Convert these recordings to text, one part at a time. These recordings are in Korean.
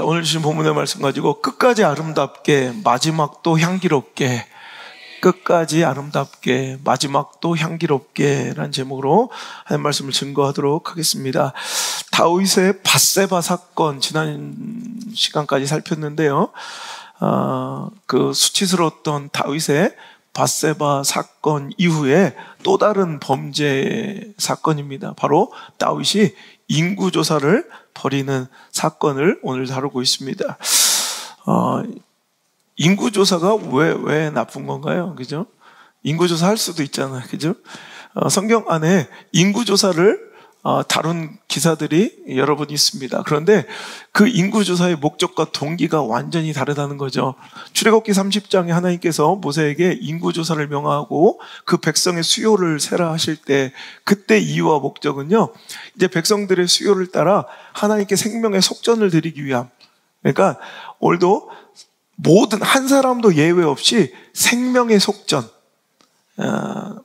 자, 오늘 주신 본문의 말씀 가지고 끝까지 아름답게 마지막도 향기롭게, 끝까지 아름답게 마지막도 향기롭게 라는 제목으로 하나님 말씀을 증거하도록 하겠습니다. 다윗의 밧세바 사건 지난 시간까지 살폈는데요, 그 수치스러웠던 다윗의 밧세바 사건 이후에 또 다른 범죄 사건입니다. 바로 다윗이 인구조사를 벌이는 사건을 오늘 다루고 있습니다. 인구조사가 왜 나쁜 건가요? 그죠? 인구조사 할 수도 있잖아요. 그죠? 성경 안에 인구조사를 다룬 기사들이 여러 번 있습니다. 그런데 그 인구조사의 목적과 동기가 완전히 다르다는 거죠. 출애굽기 30장에 하나님께서 모세에게 인구조사를 명하고 그 백성의 수요를 세라 하실 때, 그때 이유와 목적은요, 이제 백성들의 수요를 따라 하나님께 생명의 속전을 드리기 위함. 그러니까 오늘도 모든 한 사람도 예외 없이 생명의 속전,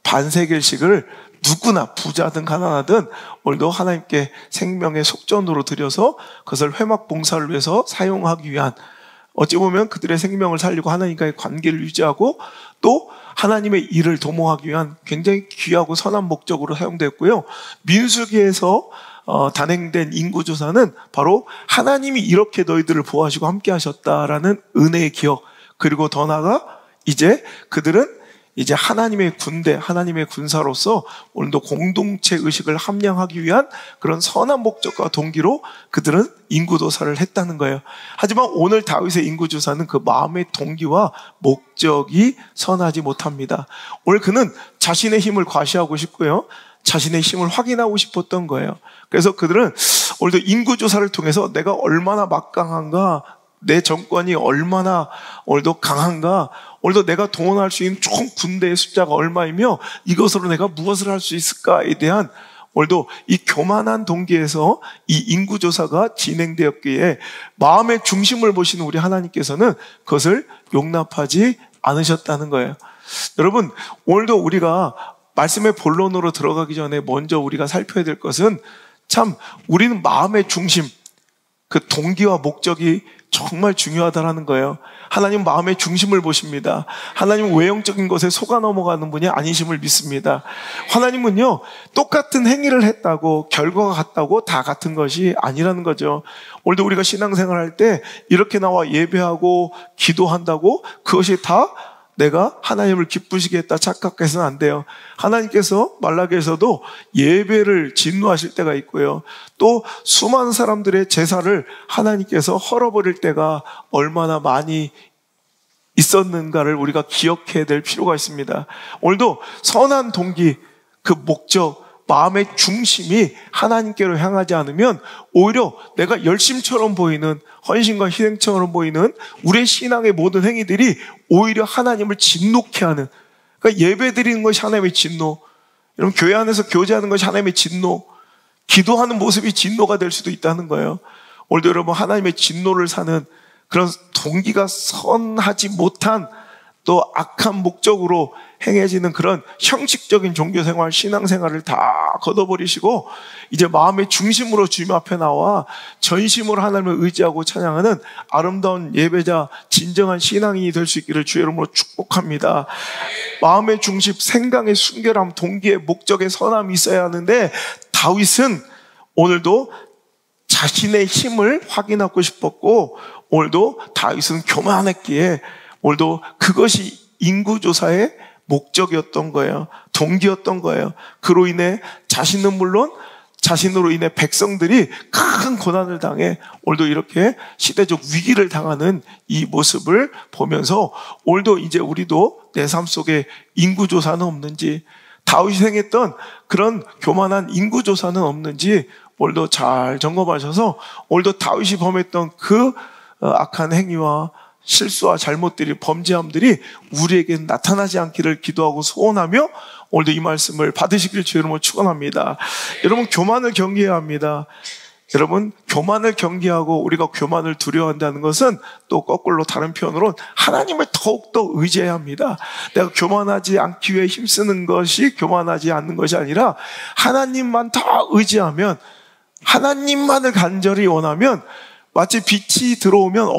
반세겔씩을 누구나 부자든 가난하든 오늘도 하나님께 생명의 속전으로 드려서 그것을 회막 봉사를 위해서 사용하기 위한, 어찌 보면 그들의 생명을 살리고 하나님과의 관계를 유지하고 또 하나님의 일을 도모하기 위한 굉장히 귀하고 선한 목적으로 사용됐고요. 민수기에서 단행된 인구조사는 바로 하나님이 이렇게 너희들을 보호하시고 함께 하셨다라는 은혜의 기억, 그리고 더 나아가 이제 그들은 이제 하나님의 군대, 하나님의 군사로서 오늘도 공동체 의식을 함양하기 위한 그런 선한 목적과 동기로 그들은 인구조사를 했다는 거예요. 하지만 오늘 다윗의 인구조사는 그 마음의 동기와 목적이 선하지 못합니다. 오늘 그는 자신의 힘을 과시하고 싶고요, 자신의 힘을 확인하고 싶었던 거예요. 그래서 그들은 오늘도 인구조사를 통해서 내가 얼마나 막강한가, 내 정권이 얼마나 오늘도 강한가, 오늘도 내가 동원할 수 있는 총 군대의 숫자가 얼마이며 이것으로 내가 무엇을 할 수 있을까에 대한 오늘도 이 교만한 동기에서 이 인구조사가 진행되었기에 마음의 중심을 보시는 우리 하나님께서는 그것을 용납하지 않으셨다는 거예요. 여러분, 오늘도 우리가 말씀의 본론으로 들어가기 전에 먼저 우리가 살펴야 될 것은, 참 우리는 마음의 중심, 그 동기와 목적이 정말 중요하다라는 거예요. 하나님 마음의 중심을 보십니다. 하나님은 외형적인 것에 속아 넘어가는 분이 아니심을 믿습니다. 하나님은요, 똑같은 행위를 했다고 결과가 같다고 다 같은 것이 아니라는 거죠. 오늘도 우리가 신앙생활 할 때 이렇게 나와 예배하고 기도한다고 그것이 다 내가 하나님을 기쁘시게 했다 착각해서는 안 돼요. 하나님께서 말라기에서도 예배를 진노하실 때가 있고요, 또 수많은 사람들의 제사를 하나님께서 헐어버릴 때가 얼마나 많이 있었는가를 우리가 기억해야 될 필요가 있습니다. 오늘도 선한 동기, 그 목적, 마음의 중심이 하나님께로 향하지 않으면 오히려 내가 열심처럼 보이는, 헌신과 희생처럼 보이는 우리의 신앙의 모든 행위들이 오히려 하나님을 진노케 하는, 그러니까 예배 드리는 것이 하나님의 진노, 여러분 교회 안에서 교제하는 것이 하나님의 진노, 기도하는 모습이 진노가 될 수도 있다는 거예요. 오늘도 여러분 하나님의 진노를 사는 그런 동기가 선하지 못한 또 악한 목적으로 행해지는 그런 형식적인 종교생활, 신앙생활을 다 걷어버리시고 이제 마음의 중심으로 주님 앞에 나와 전심으로 하나님을 의지하고 찬양하는 아름다운 예배자, 진정한 신앙인이 될 수 있기를 주의 이름으로 축복합니다. 마음의 중심, 생각의 순결함, 동기의 목적의 선함이 있어야 하는데, 다윗은 오늘도 자신의 힘을 확인하고 싶었고, 오늘도 다윗은 교만했기에 오늘도 그것이 인구조사의 목적이었던 거예요. 동기였던 거예요. 그로 인해 자신은 물론 자신으로 인해 백성들이 큰 고난을 당해 오늘도 이렇게 시대적 위기를 당하는 이 모습을 보면서 오늘도 이제 우리도 내 삶 속에 인구조사는 없는지, 다윗이 행했던 그런 교만한 인구조사는 없는지 오늘도 잘 점검하셔서 오늘도 다윗이 범했던 그 악한 행위와 실수와 잘못들이, 범죄함들이 우리에게 나타나지 않기를 기도하고 소원하며 오늘도 이 말씀을 받으시길 주의 이름으로 축원합니다. 여러분 교만을 경계해야 합니다. 여러분 교만을 경계하고 우리가 교만을 두려워한다는 것은 또 거꾸로 다른 표현으로 하나님을 더욱더 의지해야 합니다. 내가 교만하지 않기 위해 힘쓰는 것이 교만하지 않는 것이 아니라 하나님만 다 의지하면, 하나님만을 간절히 원하면 마치 빛이 들어오면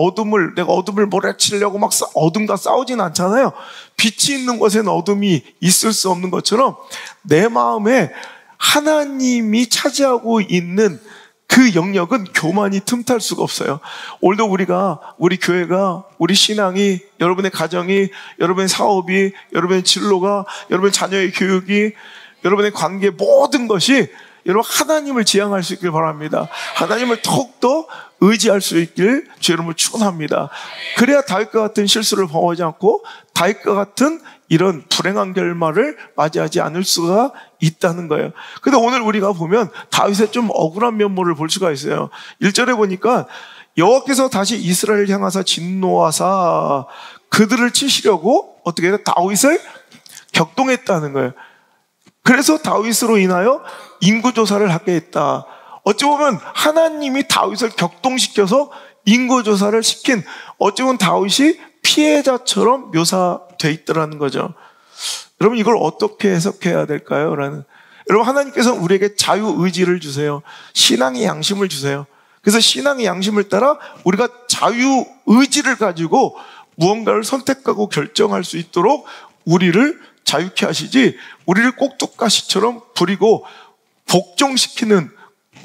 내가 어둠을 몰아치려고 막 어둠과 싸우진 않잖아요. 빛이 있는 곳에는 어둠이 있을 수 없는 것처럼 내 마음에 하나님이 차지하고 있는 그 영역은 교만이 틈탈 수가 없어요. 오늘도 우리 교회가, 우리 신앙이, 여러분의 가정이, 여러분의 사업이, 여러분의 진로가, 여러분의 자녀의 교육이, 여러분의 관계 모든 것이 여러분 하나님을 지향할 수 있길 바랍니다. 하나님을 더욱더 의지할 수 있길 주 여러분을 축원합니다. 그래야 다윗과 같은 실수를 범하지 않고 다윗과 같은 이런 불행한 결말을 맞이하지 않을 수가 있다는 거예요. 근데 오늘 우리가 보면 다윗의 좀 억울한 면모를 볼 수가 있어요. 1절에 보니까 여호와께서 다시 이스라엘을 향하사 진노하사 그들을 치시려고 어떻게 해요? 다윗을 격동했다는 거예요. 그래서 다윗으로 인하여 인구조사를 하게 했다. 어찌 보면 하나님이 다윗을 격동시켜서 인구조사를 시킨, 어찌 보면 다윗이 피해자처럼 묘사되어 있더라는 거죠. 여러분 이걸 어떻게 해석해야 될까요? 여러분 하나님께서는 우리에게 자유의지를 주세요. 신앙의 양심을 주세요. 그래서 신앙의 양심을 따라 우리가 자유의지를 가지고 무언가를 선택하고 결정할 수 있도록 우리를 자유케 하시지, 우리를 꼭두가시처럼 부리고 복종시키는,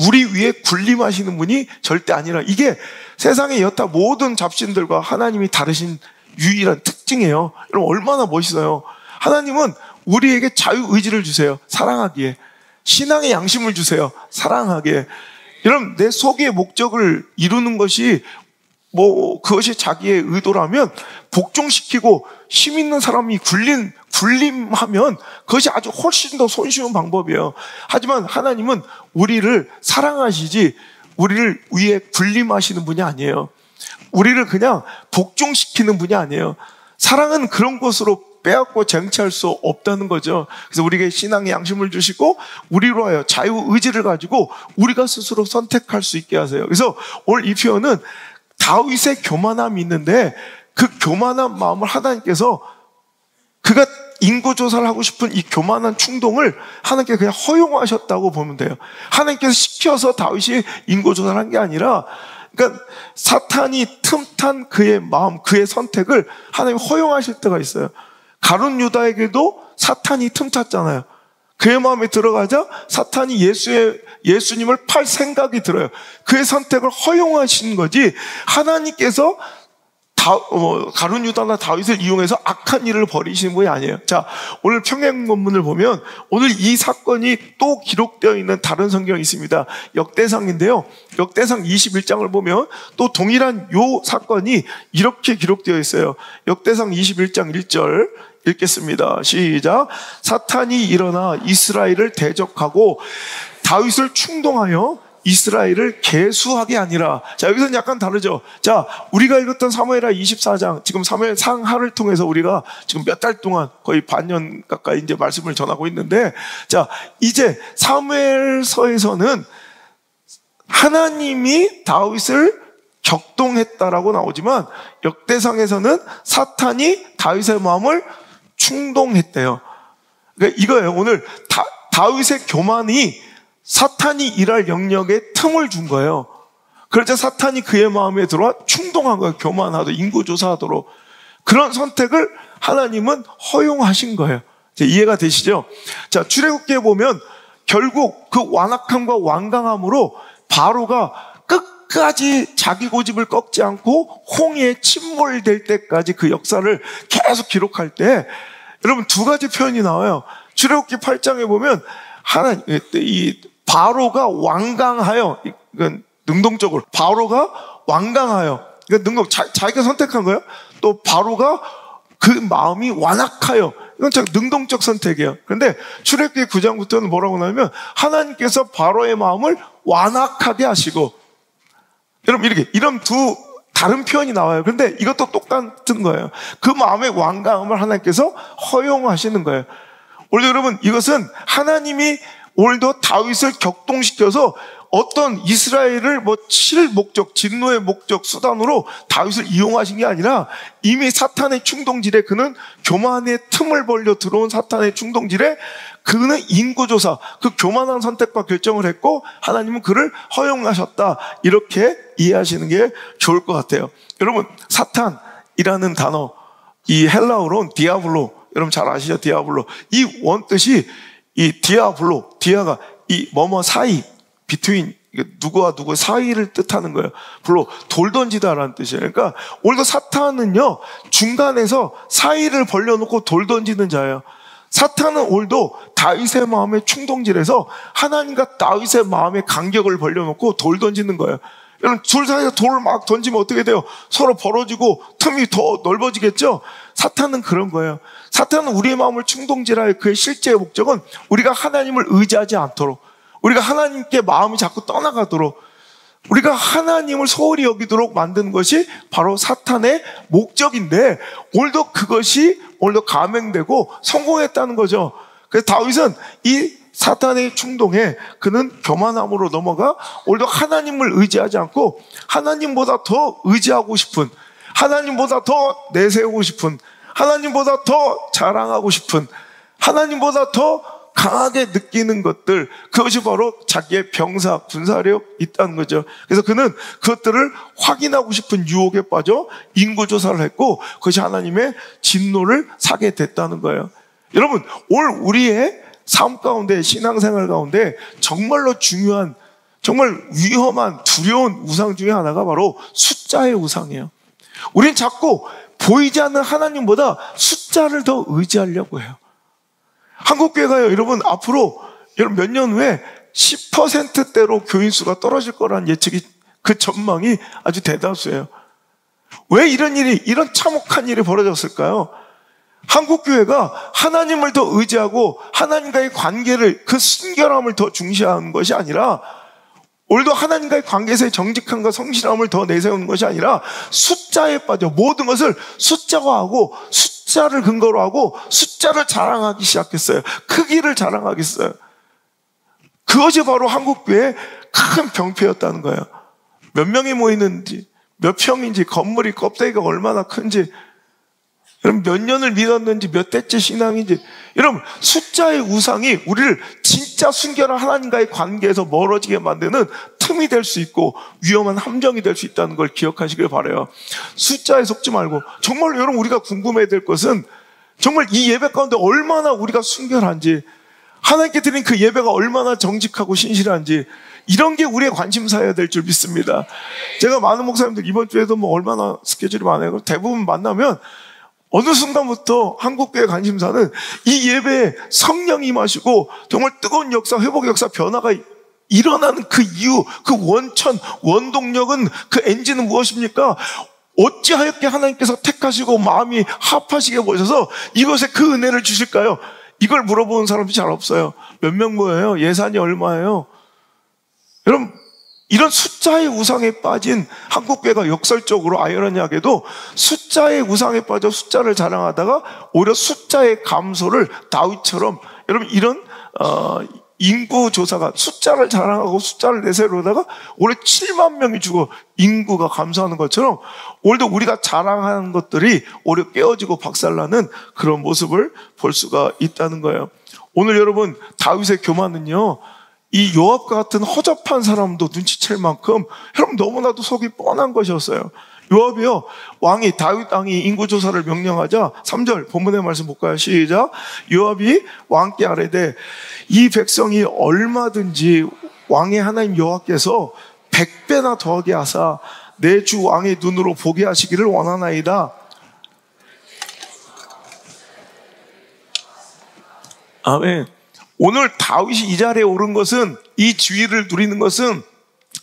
우리 위에 군림하시는 분이 절대 아니라, 이게 세상의 여타 모든 잡신들과 하나님이 다르신 유일한 특징이에요. 여러분 얼마나 멋있어요. 하나님은 우리에게 자유의지를 주세요. 사랑하기에. 신앙의 양심을 주세요. 사랑하기에. 여러분 내 속의 목적을 이루는 것이 그것이 자기의 의도라면 복종시키고 힘 있는 사람이 군림하면 그것이 아주 훨씬 더 손쉬운 방법이에요. 하지만 하나님은 우리를 사랑하시지 우리를 위에 군림하시는 분이 아니에요. 우리를 그냥 복종시키는 분이 아니에요. 사랑은 그런 것으로 빼앗고 쟁취할 수 없다는 거죠. 그래서 우리에게 신앙의 양심을 주시고 우리로 하여 자유의지를 가지고 우리가 스스로 선택할 수 있게 하세요. 그래서 오늘 이 표현은 다윗의 교만함이 있는데 그 교만한 마음을 하나님께서, 그가 인구조사를 하고 싶은 이 교만한 충동을 하나님께서 그냥 허용하셨다고 보면 돼요. 하나님께서 시켜서 다윗이 인구조사를 한 게 아니라, 그러니까 사탄이 틈탄 그의 마음, 그의 선택을 하나님 허용하실 때가 있어요. 가룟 유다에게도 사탄이 틈탔잖아요. 그의 마음에 들어가자 사탄이 예수님을 팔 생각이 들어요. 그의 선택을 허용하신 거지, 하나님께서 가룟 유다나 다윗을 이용해서 악한 일을 벌이시는 분이 아니에요. 자, 오늘 평행본문을 보면 오늘 이 사건이 또 기록되어 있는 다른 성경이 있습니다. 역대상인데요. 역대상 21장을 보면 또 동일한 요 사건이 이렇게 기록되어 있어요. 역대상 21장 1절 읽겠습니다. 시작. 사탄이 일어나 이스라엘을 대적하고 다윗을 충동하여 이스라엘을 계수하게 아니라. 자, 여기서는 약간 다르죠. 자, 우리가 읽었던 사무엘하 24장, 지금 사무엘 상하를 통해서 우리가 지금 몇 달 동안 거의 반년 가까이 이제 말씀을 전하고 있는데, 자, 이제 사무엘서에서는 하나님이 다윗을 격동했다라고 나오지만 역대상에서는 사탄이 다윗의 마음을 충동했대요. 그러니까 이거예요. 오늘 다윗의 교만이 사탄이 일할 영역에 틈을 준 거예요. 그러자 사탄이 그의 마음에 들어와 충동한 거예요. 교만하도록, 인구조사하도록. 그런 선택을 하나님은 허용하신 거예요. 이해가 되시죠? 자, 출애굽기에 보면 결국 그 완악함과 완강함으로 바로가 끝까지 자기 고집을 꺾지 않고 홍해에 침몰될 때까지 그 역사를 계속 기록할 때, 여러분 두 가지 표현이 나와요. 출애굽기 8장에 보면 이 바로가 완강하여, 이건 능동적으로 바로가 완강하여, 그러니까 자기가 선택한 거예요. 또 바로가 그 마음이 완악하여, 이건 능동적 선택이에요. 그런데 출애굽기 9장부터는 뭐라고 나오면 하나님께서 바로의 마음을 완악하게 하시고, 여러분 이런 두 다른 표현이 나와요. 그런데 이것도 똑같은 거예요. 그 마음의 완강함을 하나님께서 허용하시는 거예요. 오늘 여러분 이것은 하나님이 오늘도 다윗을 격동시켜서 어떤 이스라엘을 칠 목적, 진노의 목적, 수단으로 다윗을 이용하신 게 아니라 이미 사탄의 충동질에, 그는 교만의 틈을 벌려 들어온 사탄의 충동질에 그는 인구조사, 그 교만한 선택과 결정을 했고 하나님은 그를 허용하셨다. 이렇게 이해하시는 게 좋을 것 같아요. 여러분, 사탄이라는 단어, 이 헬라어로는 디아블로, 여러분 잘 아시죠? 디아블로. 이 원뜻이 이 디아블로, 디아가 이 뭐뭐 사이, 비트윈, 누구와 누구 사이를 뜻하는 거예요. 불로 돌 던지다라는 뜻이에요. 그러니까 오늘도 사탄은요, 중간에서 사이를 벌려놓고 돌 던지는 자예요. 사탄은 오늘도 다윗의 마음에 충동질해서 하나님과 다윗의 마음에 간격을 벌려놓고 돌 던지는 거예요. 여러분, 둘 사이에 돌을 막 던지면 어떻게 돼요? 서로 벌어지고 틈이 더 넓어지겠죠? 사탄은 그런 거예요. 사탄은 우리의 마음을 충동질하여 그의 실제 목적은 우리가 하나님을 의지하지 않도록, 우리가 하나님께 마음이 자꾸 떠나가도록, 우리가 하나님을 소홀히 여기도록 만드는 것이 바로 사탄의 목적인데, 오늘도 그것이 오늘도 감행되고 성공했다는 거죠. 그래서 다윗은 이 사탄의 충동에 그는 교만함으로 넘어가 오늘도 하나님을 의지하지 않고 하나님보다 더 의지하고 싶은, 하나님보다 더 내세우고 싶은, 하나님보다 더 자랑하고 싶은, 하나님보다 더 강하게 느끼는 것들, 그것이 바로 자기의 병사, 군사력 있다는 거죠. 그래서 그는 그것들을 확인하고 싶은 유혹에 빠져 인구조사를 했고 그것이 하나님의 진노를 사게 됐다는 거예요. 여러분, 오늘 우리의 삶 가운데, 신앙생활 가운데 정말로 중요한, 정말 위험한, 두려운 우상 중에 하나가 바로 숫자의 우상이에요. 우린 자꾸 보이지 않는 하나님보다 숫자를 더 의지하려고 해요. 한국교회가요, 여러분, 앞으로 여러분 몇 년 후에 10%대로 교인 수가 떨어질 거라는 예측이, 그 전망이 아주 대다수예요. 왜 이런 일이, 이런 참혹한 일이 벌어졌을까요? 한국교회가 하나님을 더 의지하고 하나님과의 관계를, 그 순결함을 더 중시하는 것이 아니라, 오늘도 하나님과의 관계에서의 정직함과 성실함을 더 내세우는 것이 아니라 숫자에 빠져 모든 것을 숫자화하고 숫자를 근거로 하고 숫자를 자랑하기 시작했어요. 크기를 자랑하기 했어요. 그것이 바로 한국교회의 큰 병폐였다는 거예요. 몇 명이 모이는지, 몇 평인지, 건물이 껍데기가 얼마나 큰지, 여러분 몇 년을 믿었는지, 몇 대째 신앙인지, 여러분 숫자의 우상이 우리를 진짜 순결한 하나님과의 관계에서 멀어지게 만드는 틈이 될 수 있고 위험한 함정이 될 수 있다는 걸 기억하시길 바라요. 숫자에 속지 말고, 정말로 여러분 우리가 궁금해야 될 것은 정말 이 예배 가운데 얼마나 우리가 순결한지, 하나님께 드린 그 예배가 얼마나 정직하고 신실한지, 이런 게 우리의 관심사여야 될 줄 믿습니다. 제가 많은 목사님들 이번 주에도 뭐 얼마나 스케줄이 많아요. 대부분 만나면 어느 순간부터 한국교회 관심사는 이 예배에 성령이 임하시고 정말 뜨거운 역사, 회복의 역사, 변화가 일어나는 그 이유, 그 원천, 원동력은, 그 엔진은 무엇입니까? 어찌하였게 하나님께서 택하시고 마음이 합하시게 보셔서 이것에 그 은혜를 주실까요? 이걸 물어보는 사람이 잘 없어요. 몇 명 모여요? 예산이 얼마예요? 여러분, 이런 숫자의 우상에 빠진 한국교회가 역설적으로 아이러니하게도 숫자의 우상에 빠져 숫자를 자랑하다가 오히려 숫자의 감소를 다윗처럼, 여러분 이런 인구조사가 숫자를 자랑하고 숫자를 내세우다가 올해 7만 명이 죽어 인구가 감소하는 것처럼 오늘도 우리가 자랑하는 것들이 오히려 깨어지고 박살나는 그런 모습을 볼 수가 있다는 거예요. 오늘 여러분 다윗의 교만은요, 이 요압과 같은 허접한 사람도 눈치챌 만큼 여러분 너무나도 속이 뻔한 것이었어요. 요압이요, 왕이, 다윗 왕이 인구조사를 명령하자 3절 본문의 말씀 볼까요? 시작. 요압이 왕께 아뢰되 이 백성이 얼마든지 왕의 하나님 여호와께서 100배나 더하게 하사 내 주 왕의 눈으로 보게 하시기를 원하나이다. 아멘. 오늘 다윗이 이 자리에 오른 것은, 이 지위를 누리는 것은,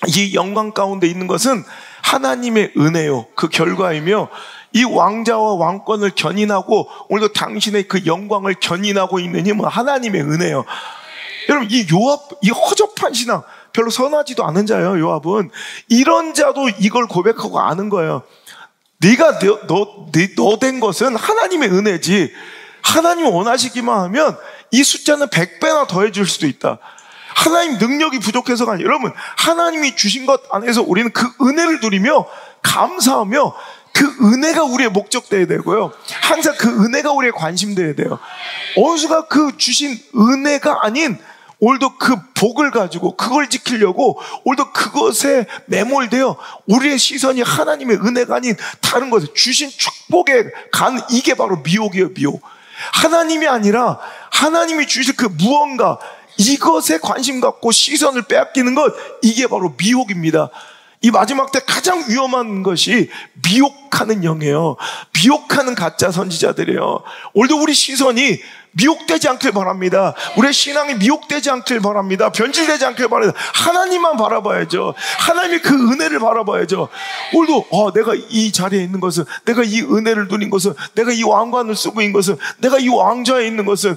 이 영광 가운데 있는 것은 하나님의 은혜요, 그 결과이며, 이 왕자와 왕권을 견인하고 오늘도 당신의 그 영광을 견인하고 있는 힘은 하나님의 은혜요. 여러분, 이 요압, 이 허접한 신앙, 별로 선하지도 않은 자예요. 요압은 이런 자도 이걸 고백하고 아는 거예요. 네가 너 된 것은 하나님의 은혜지, 하나님 원하시기만 하면 이 숫자는 100배나 더해질 수도 있다. 하나님 능력이 부족해서가 아니라, 여러분 하나님이 주신 것 안에서 우리는 그 은혜를 누리며 감사하며 그 은혜가 우리의 목적되어야 되고요, 항상 그 은혜가 우리의 관심되어야 돼요. 원수가 그 주신 은혜가 아닌 오늘도 그 복을 가지고 그걸 지키려고 오늘도 그것에 매몰되어 우리의 시선이 하나님의 은혜가 아닌 다른 것에 주신 축복에 간, 이게 바로 미혹이에요. 미혹. 하나님이 아니라 하나님이 주실 그 무언가, 이것에 관심 갖고 시선을 빼앗기는 것, 이게 바로 미혹입니다. 이 마지막 때 가장 위험한 것이 미혹하는 영이에요. 미혹하는 가짜 선지자들이에요. 오늘도 우리 시선이 미혹되지 않길 바랍니다. 우리의 신앙이 미혹되지 않길 바랍니다. 변질되지 않길 바랍니다. 하나님만 바라봐야죠. 하나님의 그 은혜를 바라봐야죠. 오늘도 내가 이 자리에 있는 것은, 내가 이 은혜를 누린 것은, 내가 이 왕관을 쓰고 있는 것은, 내가 이 왕좌에 있는 것은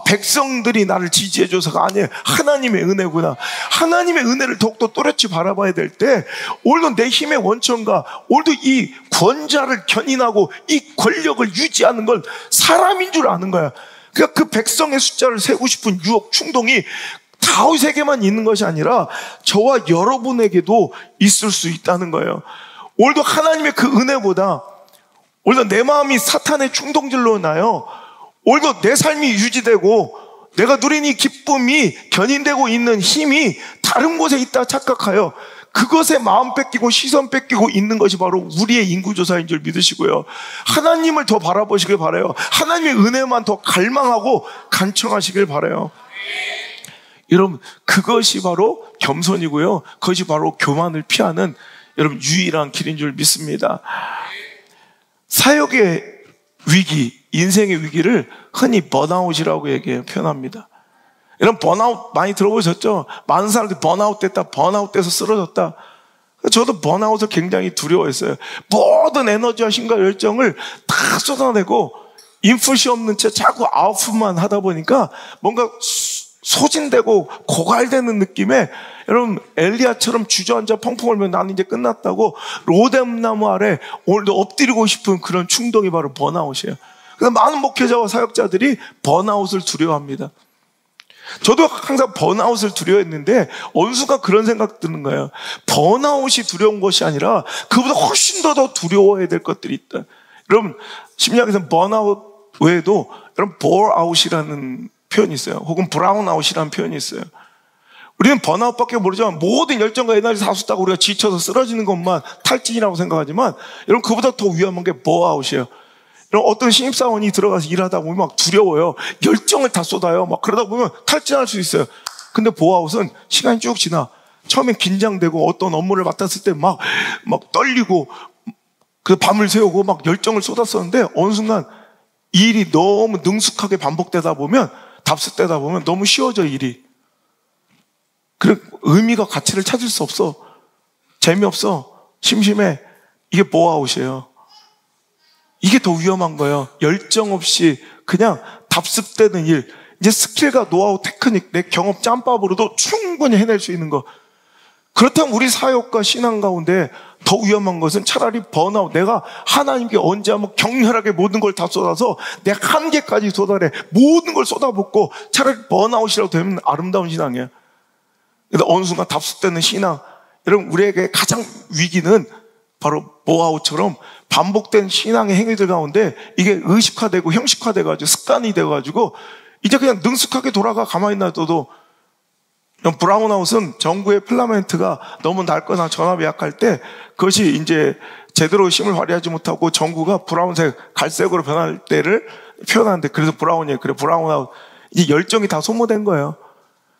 백성들이 나를 지지해줘서가 아니에요. 하나님의 은혜구나. 하나님의 은혜를 더욱더 또렷이 바라봐야 될 때, 오늘도 내 힘의 원천과 오늘도 이 권자를 견인하고 이 권력을 유지하는 건 사람인 줄 아는 거야. 그러니까 그 백성의 숫자를 세고 싶은 유혹, 충동이 다윗에게만 있는 것이 아니라 저와 여러분에게도 있을 수 있다는 거예요. 오늘도 하나님의 그 은혜보다 오늘도 내 마음이 사탄의 충동질로 나요. 오늘도 내 삶이 유지되고 내가 누린 이 기쁨이 견인되고 있는 힘이 다른 곳에 있다 착각하여 그것에 마음 뺏기고 시선 뺏기고 있는 것이 바로 우리의 인구조사인 줄 믿으시고요. 하나님을 더 바라보시길 바라요. 하나님의 은혜만 더 갈망하고 간청하시길 바라요. 여러분, 그것이 바로 겸손이고요. 그것이 바로 교만을 피하는 여러분 유일한 길인 줄 믿습니다. 사역의 위기, 인생의 위기를 흔히 번아웃이라고 얘기해요. 표현합니다. 여러분, 번아웃 많이 들어보셨죠? 많은 사람들이 번아웃 됐다, 번아웃 돼서 쓰러졌다. 저도 번아웃을 굉장히 두려워했어요. 모든 에너지와 힘과 열정을 다 쏟아내고 인풋이 없는 채 자꾸 아웃풋만 하다 보니까 뭔가 소진되고 고갈되는 느낌에, 여러분 엘리야처럼 주저앉아 펑펑 울면 나는 이제 끝났다고 로뎀나무 아래 오늘도 엎드리고 싶은 그런 충동이 바로 번아웃이에요. 그래서 많은 목회자와 사역자들이 번아웃을 두려워합니다. 저도 항상 번아웃을 두려워했는데 어느 순간 그런 생각 드는 거예요. 번아웃이 두려운 것이 아니라 그보다 훨씬 더 두려워해야 될 것들이 있다. 여러분, 심리학에서는 번아웃 외에도 여러분 보어아웃이라는 표현이 있어요. 혹은 브라운아웃이라는 표현이 있어요. 우리는 번아웃밖에 모르지만 모든 열정과 에너지 다 쏟다가 우리가 지쳐서 쓰러지는 것만 탈진이라고 생각하지만, 여러분 그보다 더 위험한 게 보어아웃이에요. 여러분, 어떤 신입사원이 들어가서 일하다 보면 막 두려워요. 열정을 다 쏟아요. 막 그러다 보면 탈진할 수 있어요. 근데 보아웃은 시간이 쭉 지나 처음엔 긴장되고 어떤 업무를 맡았을 때 막 떨리고 그 밤을 새우고 막 열정을 쏟았었는데 어느 순간 이 일이 너무 능숙하게 반복되다 보면, 답습되다 보면 너무 쉬워져, 일이. 그래, 의미가 가치를 찾을 수 없어. 재미없어. 심심해. 이게 보아웃이에요. 이게 더 위험한 거예요. 열정 없이 그냥 답습되는 일, 이제 스킬과 노하우, 테크닉, 내 경험 짬밥으로도 충분히 해낼 수 있는 거. 그렇다면 우리 사역과 신앙 가운데 더 위험한 것은 차라리 번아웃, 내가 하나님께 언제 한번 격렬하게 모든 걸 다 쏟아서 내 한계까지 쏟아내 모든 걸 쏟아붓고 차라리 번아웃이라도 되면 아름다운 신앙이에요. 그래서 어느 순간 답습되는 신앙, 여러분 우리에게 가장 위기는 바로 보아웃처럼 반복된 신앙의 행위들 가운데 이게 의식화되고 형식화돼가지고 습관이 돼가지고 이제 그냥 능숙하게 돌아가. 가만히 놔둬도. 브라운아웃은 전구의 필라멘트가 너무 낡거나 전압이 약할 때 그것이 이제 제대로 힘을 발휘하지 못하고 전구가 브라운색, 갈색으로 변할 때를 표현하는데, 그래서 브라운이에요. 그래, 브라운아웃. 이제 열정이 다 소모된 거예요.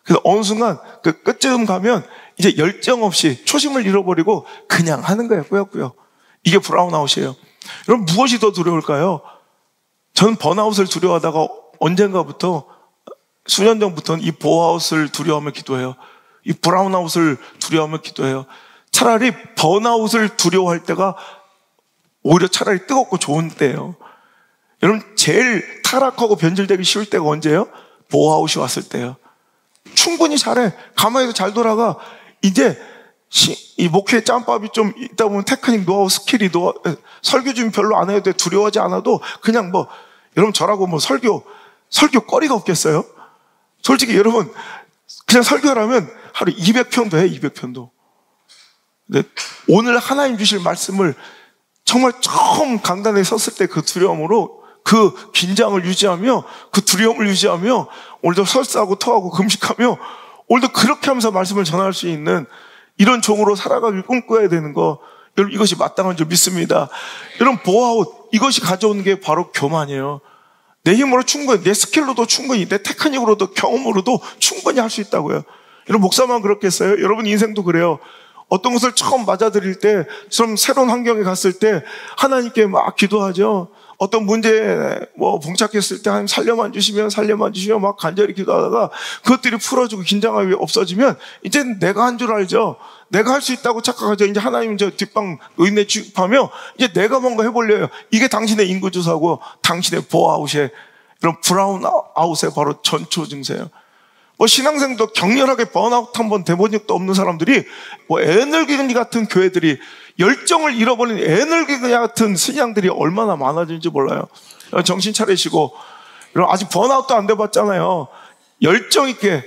그래서 어느 순간 그 끝쯤 가면 이제 열정 없이 초심을 잃어버리고 그냥 하는 거예요. 꾸역꾸역. 이게 브라운아웃이에요. 여러분, 무엇이 더 두려울까요? 저는 번아웃을 두려워하다가 언젠가부터, 수년 전부터는 이 보아웃을 두려워하며 기도해요. 이 브라운아웃을 두려워하며 기도해요. 차라리 번아웃을 두려워할 때가 오히려 차라리 뜨겁고 좋은 때예요. 여러분, 제일 타락하고 변질되기 쉬울 때가 언제예요? 보아웃이 왔을 때예요. 충분히 잘해. 가만히도 잘 돌아가. 이제 이 목회의 짬밥이 좀 있다 보면 테크닉, 노하우, 스킬이 설교 좀 별로 안 해도 돼. 두려워하지 않아도 그냥 여러분 저라고 설교 거리가 없겠어요? 솔직히 여러분 그냥 설교하라면 하루 200편도 해. 200편도. 근데 오늘 하나님 주실 말씀을 정말 처음 강단에 섰을 때 그 두려움으로 그 긴장을 유지하며 그 두려움을 유지하며 오늘도 설사하고 토하고 금식하며 오늘도 그렇게 하면서 말씀을 전할 수 있는 이런 종으로 살아가길 꿈꿔야 되는 거, 여러분 이것이 마땅한 줄 믿습니다. 여러분 보아웃, 이것이 가져오는 게 바로 교만이에요. 내 힘으로 충분히, 내 스킬로도 충분히, 내 테크닉으로도 경험으로도 충분히 할 수 있다고요. 여러분 목사만 그렇겠어요? 여러분 인생도 그래요. 어떤 것을 처음 맞아들일 때, 좀 새로운 환경에 갔을 때 하나님께 막 기도하죠. 어떤 문제에 봉착했을 때 하나님 살려만 주시면 막 간절히 기도하다가 그것들이 풀어지고 긴장감이 없어지면 이제 내가 한 줄 알죠. 내가 할 수 있다고 착각하죠. 이제 하나님 저 뒷방 의인에 취급하며 이제 내가 뭔가 해보려요. 이게 당신의 인구조사고 당신의 보아웃의 이런 브라운 아웃의 바로 전초 증세예요. 신앙생도 격렬하게 번아웃 한번 돼본 적도 없는 사람들이 에너지 같은 교회들이, 열정을 잃어버린 에너지 같은 신앙들이 얼마나 많아지는지 몰라요. 정신 차리시고, 아직 번아웃도 안 돼봤잖아요. 열정 있게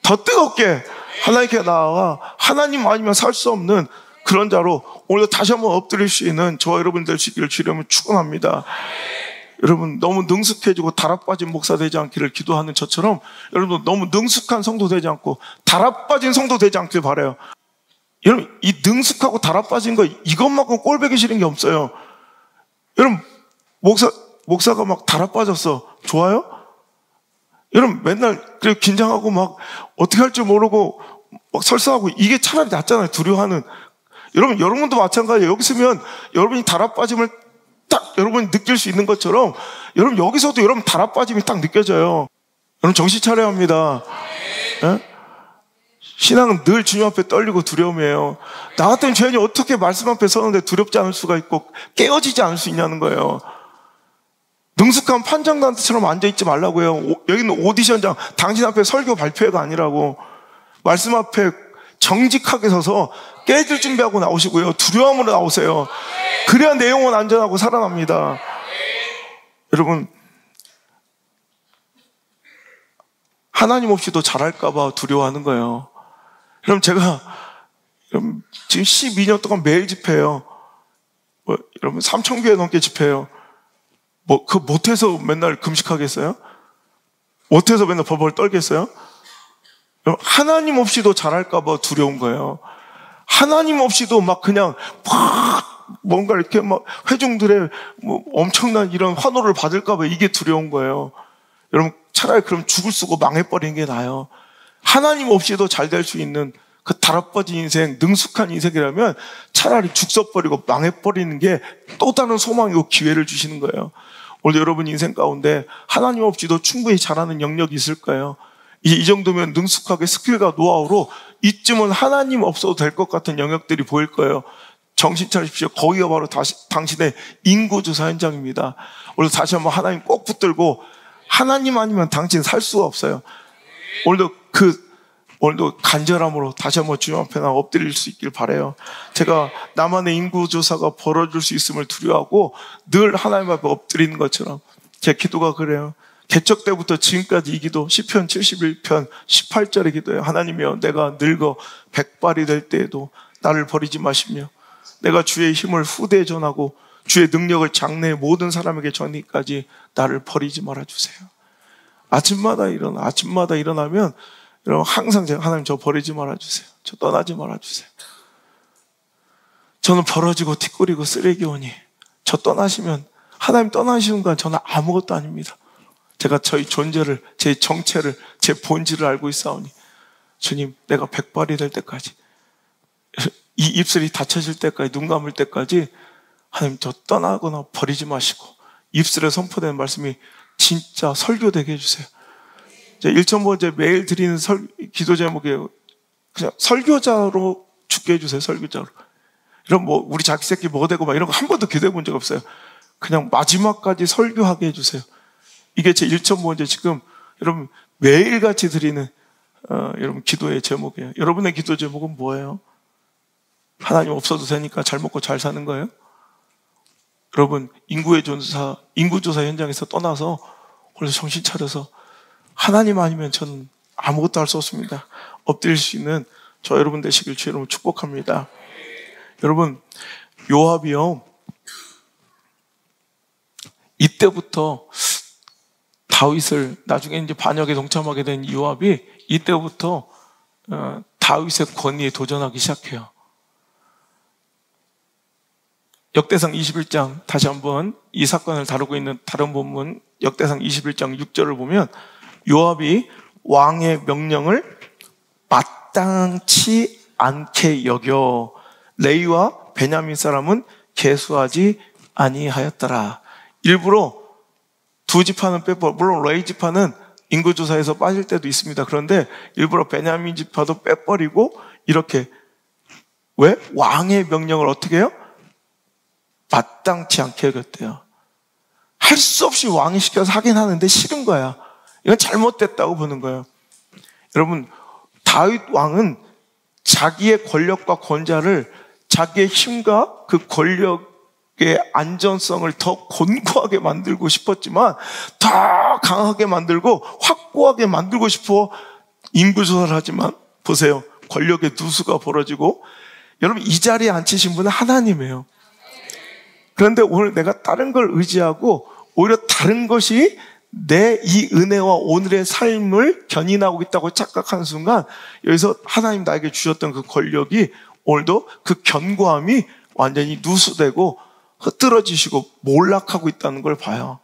더 뜨겁게 하나님께 나아가 하나님 아니면 살 수 없는 그런 자로 오늘도 다시 한번 엎드릴 수 있는 저와 여러분 되시기를 주님을 축원합니다. 여러분 너무 능숙해지고 다락빠진 목사 되지 않기를 기도하는 저처럼 여러분 너무 능숙한 성도 되지 않고 다락빠진 성도 되지 않길 바라요. 여러분 이 능숙하고 다락빠진 거 이것만큼 꼴보기 싫은 게 없어요. 여러분 목사가 막 다락빠졌어. 좋아요? 여러분 맨날 긴장하고 막 어떻게 할 줄 모르고 막 설사하고 이게 차라리 낫잖아요. 두려워하는. 여러분도 마찬가지예요. 여기 있으면 여러분이 다락빠짐을 딱 여러분이 느낄 수 있는 것처럼 여러분 여기서도 여러분 다락빠짐이 딱 느껴져요. 여러분 정신 차려야 합니다. 예? 신앙은 늘 주님 앞에 떨리고 두려움이에요. 나 같은 죄인이 어떻게 말씀 앞에 서는데 두렵지 않을 수가 있고 깨어지지 않을 수 있냐는 거예요. 능숙한 판정단처럼 앉아있지 말라고요. 여기는 오디션장, 당신 앞에 설교 발표회가 아니라고. 말씀 앞에 정직하게 서서 깨질 준비하고 나오시고요. 두려움으로 나오세요. 그래야 내 영혼 안전하고 살아납니다. 여러분 하나님 없이도 잘할까봐 두려워하는 거예요. 여러분 제가 지금 12년 동안 매일 집회해요. 여러분 3,000교회 넘게 집회해요. 못해서 맨날 금식하겠어요? 못해서 맨날 벌벌 떨겠어요? 하나님 없이도 잘할까봐 두려운 거예요. 하나님 없이도 막 그냥 뭔가 이렇게 막 회중들의 엄청난 이런 환호를 받을까봐 이게 두려운 거예요. 여러분 차라리 그럼 죽을 쓰고 망해버리는 게 나아요. 하나님 없이도 잘 될 수 있는 그 다락빠진 인생, 능숙한 인생이라면 차라리 죽 써버리고 망해버리는 게 또 다른 소망이고 기회를 주시는 거예요. 오늘 여러분 인생 가운데 하나님 없이도 충분히 잘하는 영역이 있을까요? 이 정도면 능숙하게 스킬과 노하우로 이쯤은 하나님 없어도 될 것 같은 영역들이 보일 거예요. 정신 차리십시오. 거기가 바로 당신의 인구조사 현장입니다. 오늘 다시 한번 하나님 꼭 붙들고 하나님 아니면 당신 살 수가 없어요. 오늘도 간절함으로 다시 한번 주님 앞에 나 엎드릴 수 있길 바라요. 제가 나만의 인구조사가 벌어질 수 있음을 두려워하고 늘 하나님 앞에 엎드리는 것처럼 제 기도가 그래요. 개척 때부터 지금까지 이 기도 시편 71편 18절의 기도예요. 하나님이여 내가 늙어 백발이 될 때에도 나를 버리지 마시며 내가 주의 힘을 후대에 전하고 주의 능력을 장래의 모든 사람에게 전하기까지 나를 버리지 말아주세요. 아침마다 일어나면 여러분 항상 제가 하나님 저 버리지 말아주세요. 저 떠나지 말아주세요. 저는 벌어지고 티끌이고 쓰레기오니 저 떠나시면 하나님 떠나시는 건 저는 아무것도 아닙니다. 제가 저희 존재를, 제 정체를, 제 본질을 알고 있사오니 주님 내가 백발이 될 때까지 이 입술이 닫혀질 때까지 눈 감을 때까지 하나님 저 떠나거나 버리지 마시고 입술에 선포되는 말씀이 진짜 설교되게 해주세요. 1,000번째 매일 드리는 기도 제목이에요. 그냥 설교자로 죽게 해주세요. 설교자로. 이런 우리 자기 새끼 뭐 되고 막 이런 거 한 번도 기도해 본 적 없어요. 그냥 마지막까지 설교하게 해주세요. 이게 제 1,000번째 지금 여러분 매일같이 드리는 여러분 기도의 제목이에요. 여러분의 기도 제목은 뭐예요? 하나님 없어도 되니까 잘 먹고 잘 사는 거예요? 여러분 인구조사 현장에서 떠나서 오늘 정신 차려서 하나님 아니면 저는 아무것도 할 수 없습니다. 엎드릴 수 있는 저 여러분 되시길 주 여러분 축복합니다. 여러분 요압이요 이때부터 다윗을 나중에 이제 반역에 동참하게 된 요압이 이때부터 다윗의 권위에 도전하기 시작해요. 역대상 21장 다시 한번 이 사건을 다루고 있는 다른 본문 역대상 21장 6절을 보면 요압이 왕의 명령을 마땅치 않게 여겨 레위와 베냐민 사람은 계수하지 아니하였더라. 일부러 두 지파는 빼버려. 물론 레위 지파는 인구조사에서 빠질 때도 있습니다. 그런데 일부러 베냐민 지파도 빼버리고 이렇게 왜? 왕의 명령을 어떻게 해요? 마땅치 않게 여겼대요. 할 수 없이 왕이 시켜서 하긴 하는데 싫은 거야. 이건 잘못됐다고 보는 거예요. 여러분, 다윗 왕은 자기의 권력과 권자를 자기의 힘과 그 권력의 안전성을 더 곤고하게 만들고 싶었지만 더 강하게 만들고 확고하게 만들고 싶어 인구조사를 하지만 보세요. 권력의 누수가 벌어지고 여러분 이 자리에 앉히신 분은 하나님이에요. 그런데 오늘 내가 다른 걸 의지하고 오히려 다른 것이 내 이 은혜와 오늘의 삶을 견인하고 있다고 착각하는 순간 여기서 하나님 나에게 주셨던 그 권력이 오늘도 그 견고함이 완전히 누수되고 흐트러지시고 몰락하고 있다는 걸 봐요.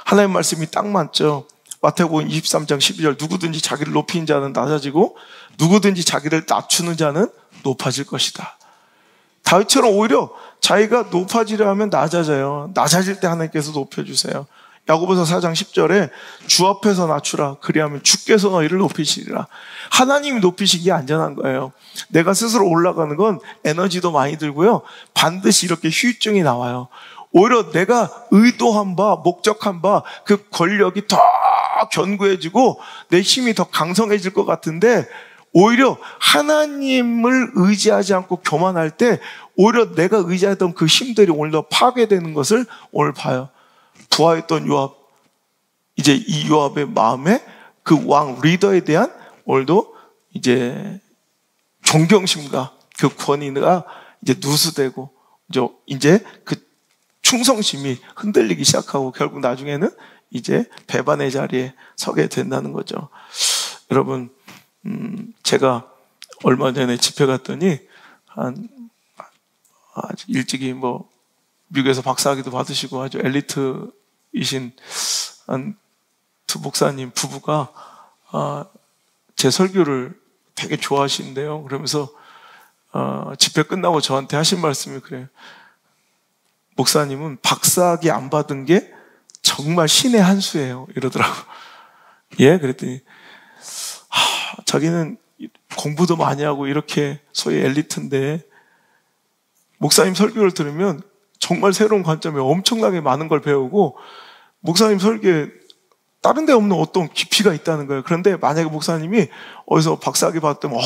하나님 말씀이 딱 맞죠. 마태복음 23장 12절 누구든지 자기를 높이는 자는 낮아지고 누구든지 자기를 낮추는 자는 높아질 것이다. 다윗처럼 오히려 자기가 높아지려 하면 낮아져요. 낮아질 때 하나님께서 높여주세요. 야고보서 4장 10절에 주 앞에서 낮추라. 그리하면 주께서 너희를 높이시리라. 하나님이 높이시기에 안전한 거예요. 내가 스스로 올라가는 건 에너지도 많이 들고요. 반드시 이렇게 후유증이 나와요. 오히려 내가 의도한 바, 목적한 바 그 권력이 더 견고해지고 내 힘이 더 강성해질 것 같은데 오히려 하나님을 의지하지 않고 교만할 때 오히려 내가 의지하던 그 힘들이 오늘 더 파괴되는 것을 오늘 봐요. 부하였던 요압, 이제 이 요압의 마음에 그 왕 리더에 대한 오늘도 이제 존경심과 그 권위가 이제 누수되고 이제 그 충성심이 흔들리기 시작하고 결국 나중에는 이제 배반의 자리에 서게 된다는 거죠. 여러분, 제가 얼마 전에 집회 갔더니 아주 일찍이 미국에서 박사학위도 받으시고 아주 엘리트이신 두 목사님 부부가 제 설교를 되게 좋아하시는데요. 그러면서 집회 끝나고 저한테 하신 말씀이 그래요. 목사님은 박사학위 안 받은 게 정말 신의 한 수예요. 이러더라고. 예? 그랬더니 자기는 공부도 많이 하고 이렇게 소위 엘리트인데 목사님 설교를 들으면 정말 새로운 관점에 엄청나게 많은 걸 배우고 목사님 설교에 다른 데 없는 어떤 깊이가 있다는 거예요. 그런데 만약에 목사님이 어디서 박사학위 받았다면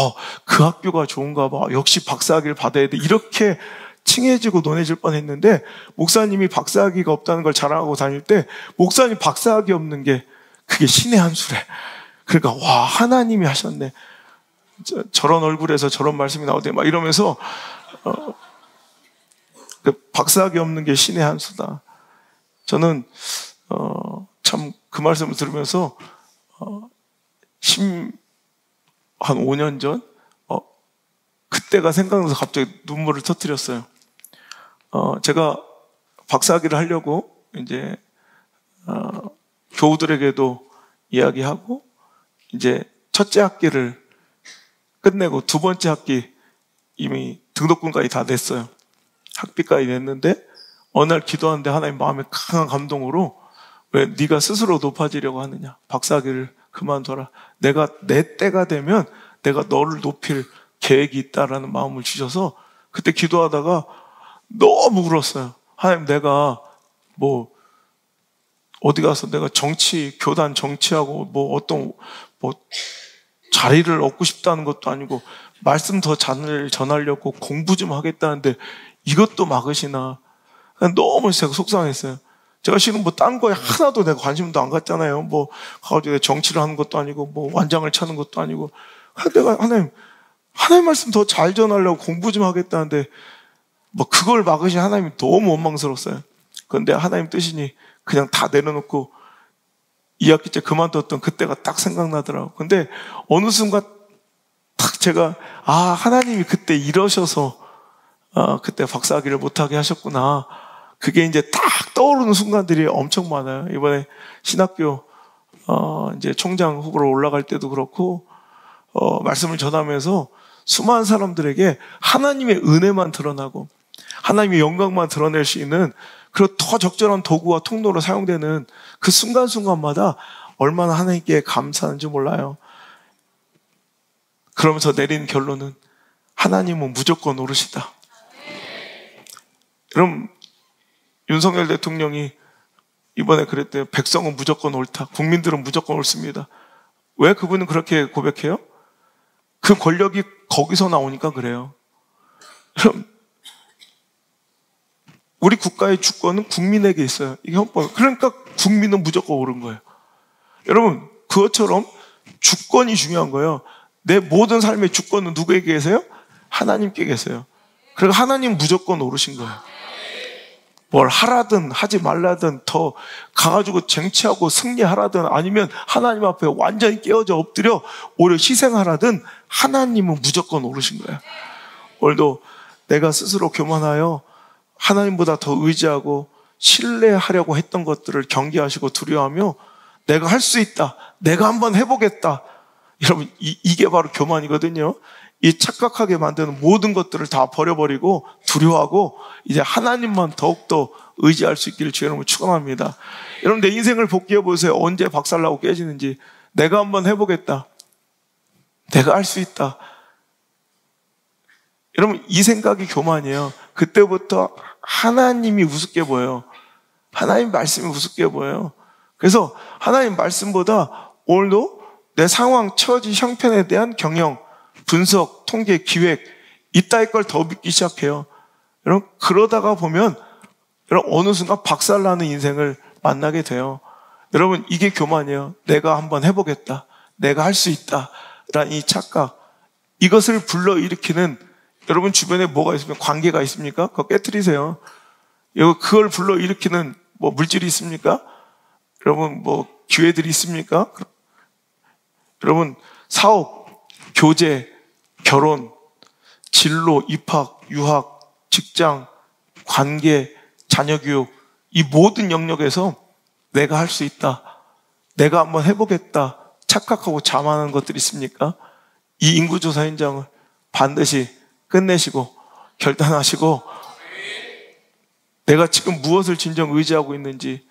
그 학교가 좋은가 봐. 역시 박사학위를 받아야 돼. 이렇게 칭해지고 논해질 뻔했는데 목사님이 박사학위가 없다는 걸 자랑하고 다닐 때 목사님 박사학위 없는 게 그게 신의 한 수래. 그러니까 와 하나님이 하셨네. 저런 얼굴에서 저런 말씀이 나오대 막 이러면서 박사학위 없는 게 신의 한 수다. 저는 참 그 말씀을 들으면서 한 5년 전 그때가 생각나서 갑자기 눈물을 터뜨렸어요. 제가 박사학위를 하려고 이제 교우들에게도 이야기하고 이제 첫째 학기를 끝내고 두 번째 학기 이미 등록금까지 다 냈어요. 학비까지 냈는데 어느 날 기도하는데 하나님 마음에 강한 감동으로 왜 네가 스스로 높아지려고 하느냐. 박사학위를 그만둬라. 내가 내 때가 되면 내가 너를 높일 계획이 있다라는 마음을 주셔서 그때 기도하다가 너무 울었어요. 하나님 내가 어디 가서 내가 교단 정치하고 어떤 자리를 얻고 싶다는 것도 아니고 말씀 더 잘 전하려고 공부 좀 하겠다는데 이것도 막으시나. 너무 제가 속상했어요. 제가 실은 딴 거에 하나도 내가 관심도 안 갖잖아요. 가가지고 정치를 하는 것도 아니고 완장을 차는 것도 아니고 내가 하나님 말씀 더 잘 전하려고 공부 좀 하겠다는데 그걸 막으신 하나님이 너무 원망스러웠어요. 그런데 하나님 뜻이니 그냥 다 내려놓고 2학기째 그만뒀던 그때가 딱 생각나더라고요. 근데 어느 순간 딱 제가 하나님이 그때 이러셔서 그때 박사학위를 못하게 하셨구나. 그게 이제 딱 떠오르는 순간들이 엄청 많아요. 이번에 신학교 이제 총장 후보로 올라갈 때도 그렇고 말씀을 전하면서 수많은 사람들에게 하나님의 은혜만 드러나고 하나님의 영광만 드러낼 수 있는 그리고 더 적절한 도구와 통로로 사용되는 그 순간순간마다 얼마나 하나님께 감사하는지 몰라요. 그러면서 내린 결론은 하나님은 무조건 옳으시다. 여러분, 윤석열 대통령이 이번에 그랬대요. 백성은 무조건 옳다. 국민들은 무조건 옳습니다. 왜 그분은 그렇게 고백해요? 그 권력이 거기서 나오니까 그래요. 우리 국가의 주권은 국민에게 있어요. 이게 헌법. 그러니까 국민은 무조건 옳은 거예요. 여러분, 그것처럼 주권이 중요한 거예요. 내 모든 삶의 주권은 누구에게 계세요? 하나님께 계세요. 그리고 하나님 무조건 옳으신 거예요. 뭘 하라든 하지 말라든 더 가가지고 쟁취하고 승리하라든 아니면 하나님 앞에 완전히 깨어져 엎드려 오히려 희생하라든 하나님은 무조건 옳으신 거예요. 오늘도 내가 스스로 교만하여 하나님보다 더 의지하고 신뢰하려고 했던 것들을 경계하시고 두려워하며 내가 할 수 있다. 내가 한번 해보겠다. 여러분, 이게 바로 교만이거든요. 이 착각하게 만드는 모든 것들을 다 버려버리고 두려워하고 이제 하나님만 더욱더 의지할 수 있기를 주의 이름으로 축원합니다. 여러분, 내 인생을 복귀해 보세요. 언제 박살나고 깨지는지. 내가 한번 해보겠다. 내가 할 수 있다. 여러분, 이 생각이 교만이에요. 그때부터 하나님이 우습게 보여요. 하나님 말씀이 우습게 보여요. 그래서 하나님 말씀보다 오늘도 내 상황, 처지, 형편에 대한 경영, 분석, 통계, 기획 이따위 걸 더 믿기 시작해요. 여러분, 그러다가 보면 여러분 어느 순간 박살나는 인생을 만나게 돼요. 여러분, 이게 교만이에요. 내가 한번 해보겠다. 내가 할 수 있다. 라는 이 착각. 이것을 불러일으키는 여러분 주변에 뭐가 있으면 관계가 있습니까? 그거 깨트리세요. 그걸 불러일으키는 뭐 물질이 있습니까? 여러분 뭐 기회들이 있습니까? 여러분 사업, 교제, 결혼, 진로, 입학, 유학, 직장, 관계, 자녀 교육 이 모든 영역에서 내가 할 수 있다. 내가 한번 해보겠다. 착각하고 자만하는 것들이 있습니까? 이 인구조사 현장을 반드시 끝내시고 결단하시고 내가 지금 무엇을 진정 의지하고 있는지.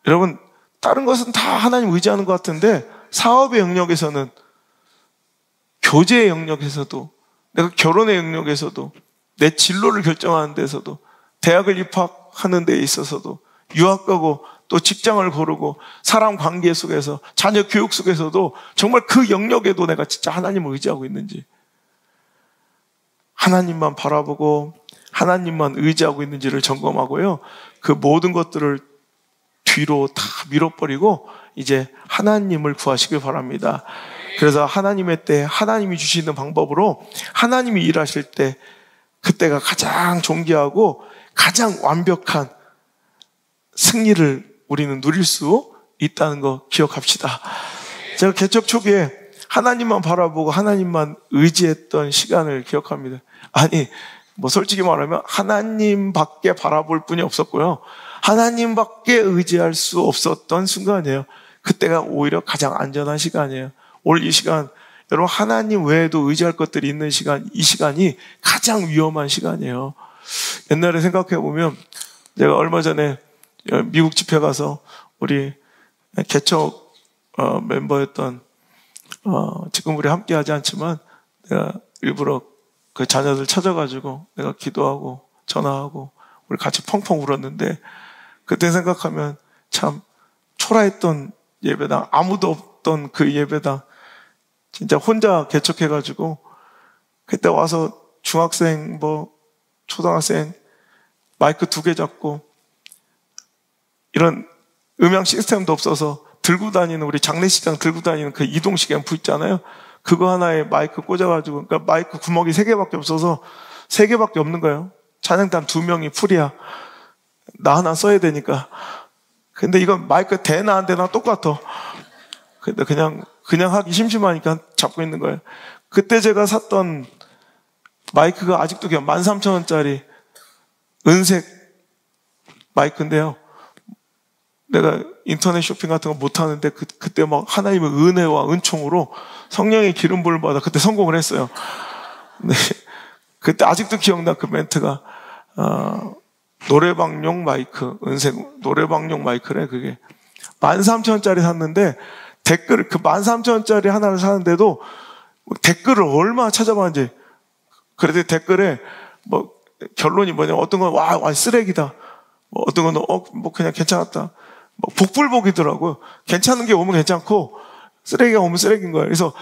여러분, 다른 것은 다 하나님 의지하는 것 같은데 사업의 영역에서는, 교제의 영역에서도, 내가 결혼의 영역에서도, 내 진로를 결정하는 데서도, 대학을 입학하는 데 있어서도, 유학 가고 또 직장을 고르고 사람 관계 속에서, 자녀 교육 속에서도 정말 그 영역에도 내가 진짜 하나님을 의지하고 있는지, 하나님만 바라보고 하나님만 의지하고 있는지를 점검하고요. 그 모든 것들을 뒤로 다 밀어버리고 이제 하나님을 구하시길 바랍니다. 그래서 하나님의 때 하나님이 주시는 방법으로 하나님이 일하실 때 그때가 가장 존귀하고 가장 완벽한 승리를 우리는 누릴 수 있다는 거 기억합시다. 제가 개척 초기에 하나님만 바라보고 하나님만 의지했던 시간을 기억합니다. 아니, 뭐 솔직히 말하면 하나님밖에 바라볼 뿐이 없었고요. 하나님밖에 의지할 수 없었던 순간이에요. 그때가 오히려 가장 안전한 시간이에요. 오늘 이 시간, 여러분 하나님 외에도 의지할 것들이 있는 시간, 이 시간이 가장 위험한 시간이에요. 옛날에 생각해 보면 제가 얼마 전에 미국 집회 가서 우리 개척 멤버였던 지금 우리 함께 하지 않지만 내가 일부러 그 자녀들 찾아가지고 내가 기도하고 전화하고 우리 같이 펑펑 울었는데 그때 생각하면 참 초라했던 예배당, 아무도 없던 그 예배당 진짜 혼자 개척해가지고 그때 와서 중학생 뭐 초등학생 마이크 2개 잡고 이런 음향 시스템도 없어서 들고 다니는, 우리 장례식장 들고 다니는 그 이동식 앰프 있잖아요. 그거 하나에 마이크 꽂아가지고, 그러니까 마이크 구멍이 3개밖에 없어서 3개밖에 없는 거예요. 찬양단 2명이 풀이야. 나 하나 써야 되니까 근데 이건 마이크 되나 안 되나 똑같아. 근데 그냥 하기 심심하니까 잡고 있는 거예요. 그때 제가 샀던 마이크가 아직도 그냥 13,000원짜리 은색 마이크인데요. 내가 인터넷 쇼핑 같은 거 못 하는데 그때 막 하나님의 은혜와 은총으로 성령의 기름 부음을 받아 그때 성공을 했어요. 네. 그때 아직도 기억나 그 멘트가 노래방용 마이크, 은색 노래방용 마이크래. 그게 13,000원짜리 샀는데 댓글 그 13,000원짜리 하나를 사는데도 댓글을 얼마나 찾아봤는지. 그래도 댓글에 뭐 결론이 뭐냐면 어떤 건 와 쓰레기다. 뭐 어떤 건 뭐 그냥 괜찮았다. 뭐 복불복이더라고요. 괜찮은 게 오면 괜찮고 쓰레기가 오면 쓰레기인 거예요. 그래서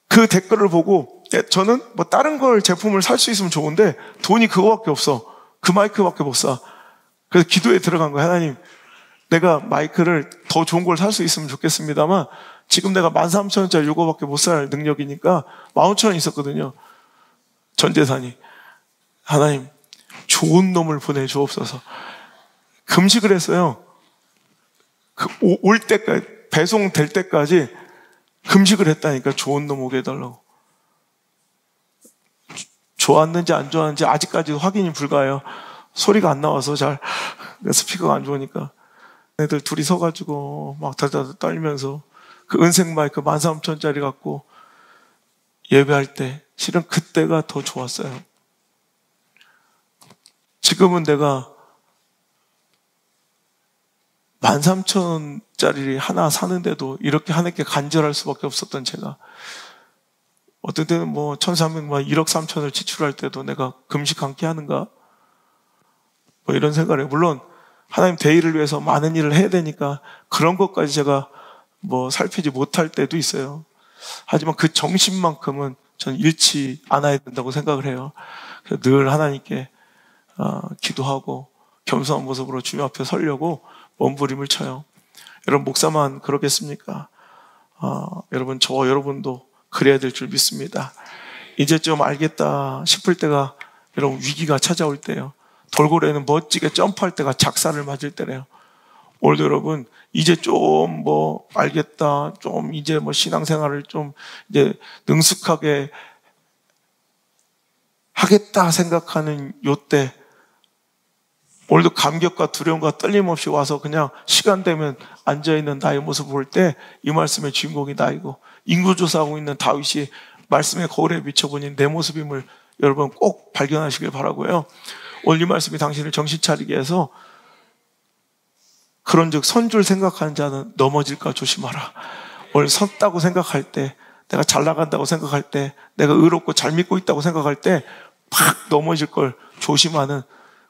그 댓글을 보고 저는 뭐 다른 걸 제품을 살 수 있으면 좋은데 돈이 그거밖에 없어. 그 마이크밖에 못 사. 그래서 기도에 들어간 거예요. 하나님, 내가 마이크를 더 좋은 걸 살 수 있으면 좋겠습니다만 지금 내가 13,000원짜리 이거밖에 못 살 능력이니까 15,000원 있었거든요. 전 재산이. 하나님, 좋은 놈을 보내주옵소서. 금식을 했어요. 올 때까지, 배송될 때까지 금식을 했다니까. 좋은 놈 오게 해달라고. 좋았는지 안 좋았는지 아직까지도 확인이 불가해요. 소리가 안 나와서 잘. 스피커가 안 좋으니까. 애들 둘이 서가지고 막 다다다 떨면서 그 은색 마이크 13,000원짜리 갖고 예배할 때 실은 그때가 더 좋았어요. 지금은 내가 13,000원짜리 하나 사는데도 이렇게 하나님께 간절할 수밖에 없었던 제가 어떤 때는 뭐 1,300만 1억 3천을 지출할 때도 내가 금식 함께 하는가? 뭐 이런 생각을 해요. 물론 하나님 대의를 위해서 많은 일을 해야 되니까 그런 것까지 제가 뭐 살피지 못할 때도 있어요. 하지만 그 정신만큼은 저는 잃지 않아야 된다고 생각을 해요. 그래서 늘 하나님께 기도하고 겸손한 모습으로 주님 앞에 서려고 몸부림을 쳐요. 여러분 목사만 그러겠습니까? 여러분 저와 여러분도 그래야 될 줄 믿습니다. 이제 좀 알겠다 싶을 때가 여러분 위기가 찾아올 때예요. 돌고래는 멋지게 점프할 때가 작사를 맞을 때래요. 오늘도 여러분 이제 좀 뭐 알겠다, 좀 이제 뭐 신앙생활을 좀 이제 능숙하게 하겠다 생각하는 요때 오늘도 감격과 두려움과 떨림 없이 와서 그냥 시간 되면 앉아있는 나의 모습을 볼 때 이 말씀의 주인공이 나이고 인구조사하고 있는 다윗이 말씀의 거울에 비춰보니 내 모습임을 여러분 꼭 발견하시길 바라고요. 오늘 이 말씀이 당신을 정신 차리게 해서 그런즉 선 줄 생각하는 자는 넘어질까 조심하라. 오늘 섰다고 생각할 때, 내가 잘 나간다고 생각할 때, 내가 의롭고 잘 믿고 있다고 생각할 때 팍 넘어질 걸 조심하는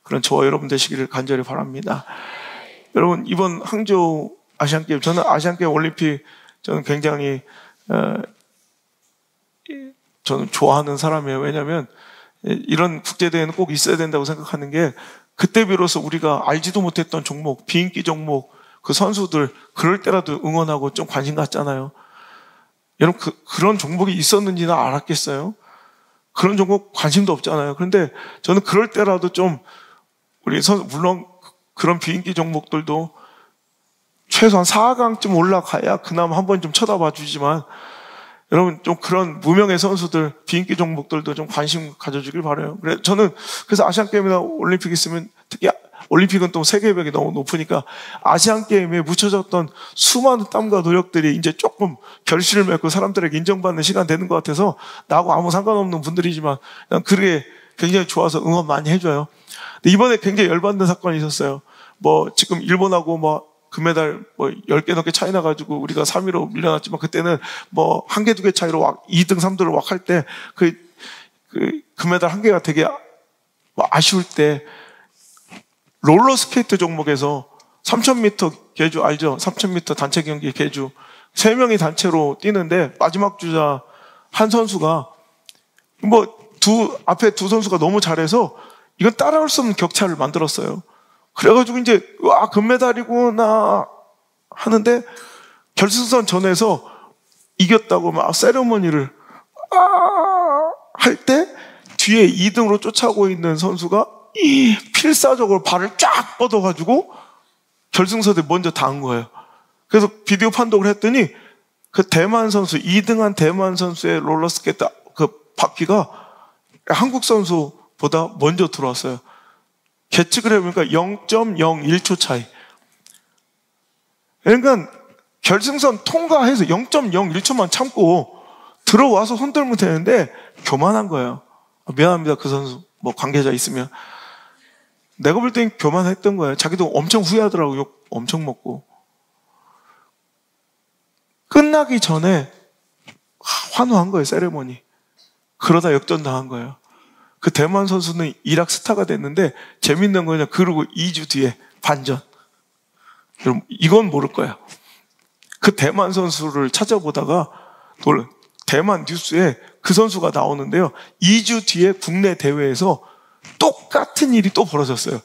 그런 저와 여러분 되시기를 간절히 바랍니다. 여러분 이번 항저우 아시안게임, 저는 아시안게임 올림픽 저는 굉장히 저는 좋아하는 사람이에요. 왜냐하면 이런 국제대회는 꼭 있어야 된다고 생각하는 게 그때 비로소 우리가 알지도 못했던 종목, 비인기 종목 그 선수들 그럴 때라도 응원하고 좀 관심 갖잖아요. 여러분 그런 종목이 있었는지는 알았겠어요? 그런 종목 관심도 없잖아요. 그런데 저는 그럴 때라도 좀 우리 물론 그런 비인기 종목들도 최소한 4강쯤 올라가야 그나마 한번 좀 쳐다봐 주지만 여러분 좀 그런 무명의 선수들 비인기 종목들도 좀 관심 가져주길 바라요. 저는 그래서 아시안게임이나 올림픽 있으면 특히 올림픽은 또 세계벽이 너무 높으니까 아시안게임에 묻혀졌던 수많은 땀과 노력들이 이제 조금 결실을 맺고 사람들에게 인정받는 시간 되는 것 같아서 나하고 아무 상관없는 분들이지만 난 그게 굉장히 좋아서 응원 많이 해줘요. 근데 이번에 굉장히 열받는 사건이 있었어요. 뭐 지금 일본하고 뭐 금메달 뭐 10개 넘게 차이 나가지고 우리가 3위로 밀려났지만 그때는 뭐 1개, 2개 차이로 2등, 3등을 막 할 때 그 금메달 1개가 되게 아쉬울 때 롤러스케이트 종목에서 3000m 계주 알죠? 3000m 단체 경기 계주 3명이 단체로 뛰는데 마지막 주자 한 선수가 앞에 두 선수가 너무 잘해서 이건 따라올 수 없는 격차를 만들었어요. 그래가지고 이제 와 금메달이구나 하는데 결승선 전에서 이겼다고 막 세레머니를 할 때 뒤에 2등으로 쫓아오고 있는 선수가 필사적으로 발을 쫙 뻗어가지고 결승선에 먼저 닿은 거예요. 그래서 비디오 판독을 했더니 그 대만 선수, 2등한 대만 선수의 롤러스케이트 그 바퀴가 한국 선수보다 먼저 들어왔어요. 계측을 해보니까 0.01초 차이. 그러니까 결승선 통과해서 0.01초만 참고 들어와서 손들면 되는데 교만한 거예요. 미안합니다. 그 선수 뭐 관계자 있으면. 내가 볼 땐 교만했던 거예요. 자기도 엄청 후회하더라고요. 욕 엄청 먹고. 끝나기 전에 환호한 거예요. 세레모니. 그러다 역전당한 거예요. 그 대만 선수는 이락 스타가 됐는데 재밌는 거냐. 그러고 2주 뒤에 반전. 여러분 이건 모를 거예요. 그 대만 선수를 찾아보다가 대만 뉴스에 그 선수가 나오는데요. 2주 뒤에 국내 대회에서 똑같은 일이 또 벌어졌어요.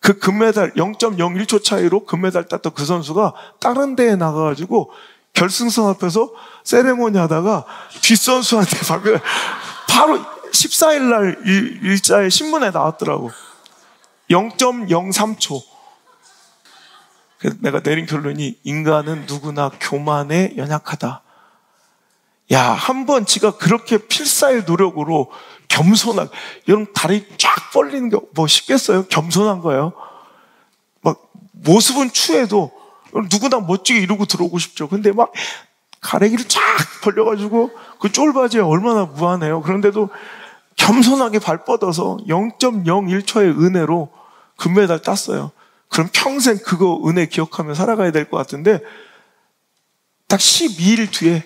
그 금메달 0.01초 차이로 금메달 땄던 그 선수가 다른 대회에 나가가지고 결승선 앞에서 세레모니 하다가 뒷선수한테 바로 14일 날 일자에 신문에 나왔더라고. 0.03초. 그래서 내가 내린 결론이 인간은 누구나 교만에 연약하다. 야, 한번 지가 그렇게 필사의 노력으로 겸손한, 여러분 다리 쫙 벌리는 게 뭐 쉽겠어요? 겸손한 거예요. 막 모습은 추해도 누구나 멋지게 이러고 들어오고 싶죠. 근데 막 가래기를 쫙 벌려가지고 그 쫄바지에 얼마나 무한해요. 그런데도 겸손하게 발 뻗어서 0.01초의 은혜로 금메달 땄어요. 그럼 평생 그거 은혜 기억하며 살아가야 될 것 같은데 딱 12일 뒤에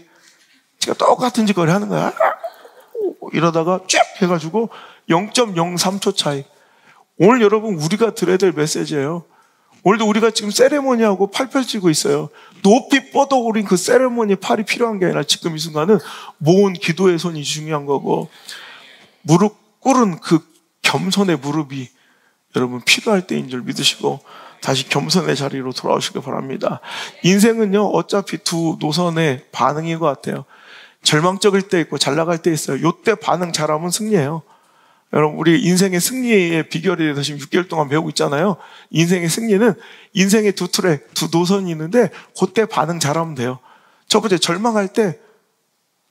제가 똑같은 짓거리 하는 거야. 이러다가 쫙 해가지고 0.03초 차이. 오늘 여러분 우리가 들어야 될 메시지예요. 오늘도 우리가 지금 세레모니하고 팔 펼치고 있어요. 높이 뻗어오른 그 세레모니 팔이 필요한 게 아니라 지금 이 순간은 모은 기도의 손이 중요한 거고 무릎 꿇은 그 겸손의 무릎이 여러분 필요할 때인 줄 믿으시고 다시 겸손의 자리로 돌아오시길 바랍니다. 인생은요 어차피 두 노선의 반응인 것 같아요. 절망적일 때 있고 잘 나갈 때 있어요. 요때 반응 잘하면 승리예요. 여러분 우리 인생의 승리의 비결에 대해서 지금 6개월 동안 배우고 있잖아요. 인생의 승리는 인생의 두 트랙, 두 노선이 있는데 그때 반응 잘하면 돼요. 첫 번째 절망할 때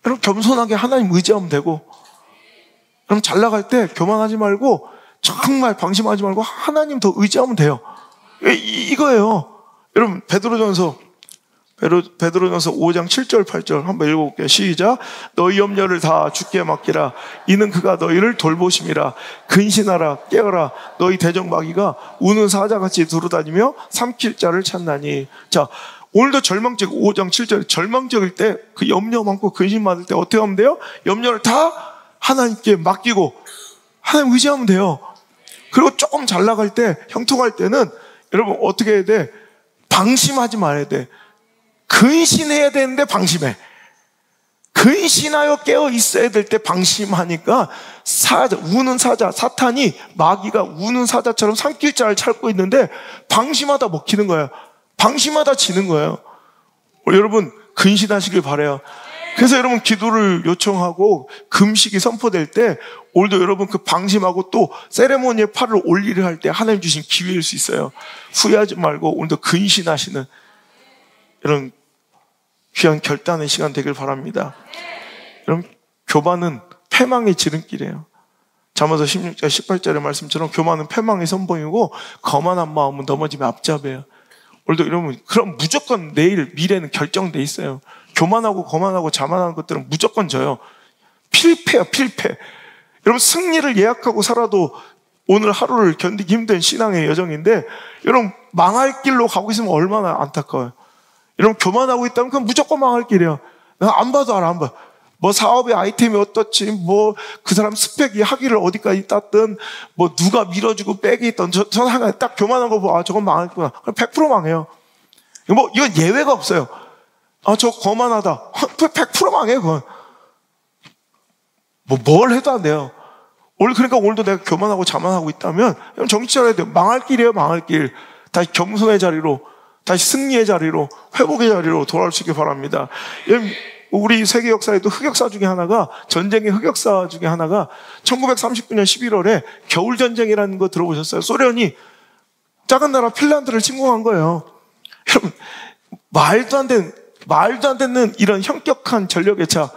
여러분 겸손하게 하나님 의지하면 되고 그럼 잘 나갈 때 교만하지 말고 정말 방심하지 말고 하나님 더 의지하면 돼요. 이거예요. 여러분 베드로전서 5장 7절 8절 한번 읽어볼게요. 시작. 너희 염려를 다 주께 맡기라. 이는 그가 너희를 돌보심이라. 근신하라 깨어라. 너희 대적마귀가 우는 사자같이 두루다니며 삼킬 자를 찾나니. 자, 오늘도 절망적 5장 7절 절망적일 때 그 염려 많고 근심 많을 때 어떻게 하면 돼요? 염려를 다 하나님께 맡기고 하나님 의지하면 돼요. 그리고 조금 잘 나갈 때 형통할 때는 여러분 어떻게 해야 돼? 방심하지 말아야 돼. 근신해야 되는데 방심해. 근신하여 깨어 있어야 될 때 방심하니까 우는 사자, 사탄이 마귀가 우는 사자처럼 삼킬 자를 찾고 있는데 방심하다 먹히는 거예요. 방심하다 지는 거예요. 여러분 근신하시길 바라요. 그래서 여러분 기도를 요청하고 금식이 선포될 때 오늘도 여러분 그 방심하고 또 세레모니에 팔을 올리려 할 때 하나님 주신 기회일 수 있어요. 후회하지 말고 오늘도 근신하시는 이런 귀한 결단의 시간 되길 바랍니다. 여러분 교만은 패망의 지름길이에요. 잠언서 16절 18절의 말씀처럼 교만은 패망의 선봉이고 거만한 마음은 넘어지면 앞잡이에요. 오늘도 여러분 그럼 무조건 내일 미래는 결정돼 있어요. 교만하고 거만하고 자만하는 것들은 무조건 져요. 필패야 필패. 여러분 승리를 예약하고 살아도 오늘 하루를 견디기 힘든 신앙의 여정인데 여러분 망할 길로 가고 있으면 얼마나 안타까워요. 여러분 교만하고 있다면 그건 무조건 망할 길이에요. 내가 안 봐도 알아 안 봐. 뭐 사업의 아이템이 어떻지 뭐 그 사람 스펙이 학위를 어디까지 땄든 뭐 누가 밀어주고 백이 있던 저는 하나 딱 교만한 거 보고 아 저건 망했구나. 그럼 100% 망해요. 뭐 이건 예외가 없어요. 아 저 거만하다. 100% 망해 그건. 뭐 뭘 해도 안 돼요. 오늘 그러니까 오늘도 내가 교만하고 자만하고 있다면 정신 차려야 돼요. 망할 길이에요 망할 길. 다시 겸손의 자리로 다시 승리의 자리로 회복의 자리로 돌아올 수 있길 바랍니다. 우리 세계 역사에도 흑역사 중에 하나가 전쟁의 흑역사 중에 하나가 1939년 11월에 겨울전쟁이라는 거 들어보셨어요? 소련이 작은 나라 핀란드를 침공한 거예요. 여러분, 말도 안 되는 이런 현격한 전력의 차.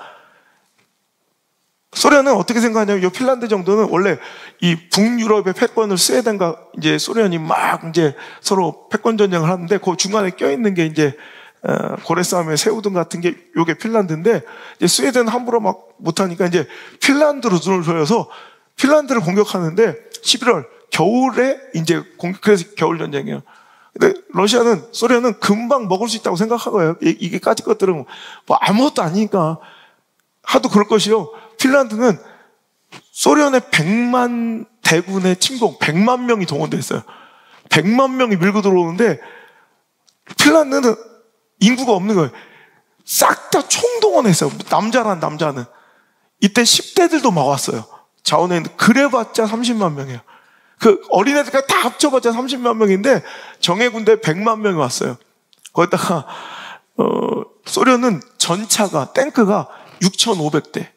소련은 어떻게 생각하냐면, 이 핀란드 정도는 원래 이 북유럽의 패권을 스웨덴과 이제 소련이 막 이제 서로 패권 전쟁을 하는데, 그 중간에 껴있는 게 이제, 고래 싸움에 새우등 같은 게 요게 핀란드인데, 이제 스웨덴은 함부로 막 못하니까 이제 핀란드로 눈을 돌려서 핀란드를 공격하는데, 11월, 겨울에 이제 그래서 겨울 전쟁이에요. 근데 소련은 금방 먹을 수 있다고 생각하고요. 이게 까짓 것들은 뭐 아무것도 아니니까 하도 그럴 것이요. 핀란드는 소련의 100만 대군의 침공, 100만 명이 동원됐어요. 100만 명이 밀고 들어오는데 핀란드는 인구가 없는 거예요. 싹 다 총동원했어요. 남자는. 이때 10대들도 막 왔어요. 자원에 그래봤자 30만 명이에요. 그 어린애들까지 다 합쳐봤자 30만 명인데 정예 군대 100만 명이 왔어요. 거기다가 소련은 전차가 탱크가 6,500대.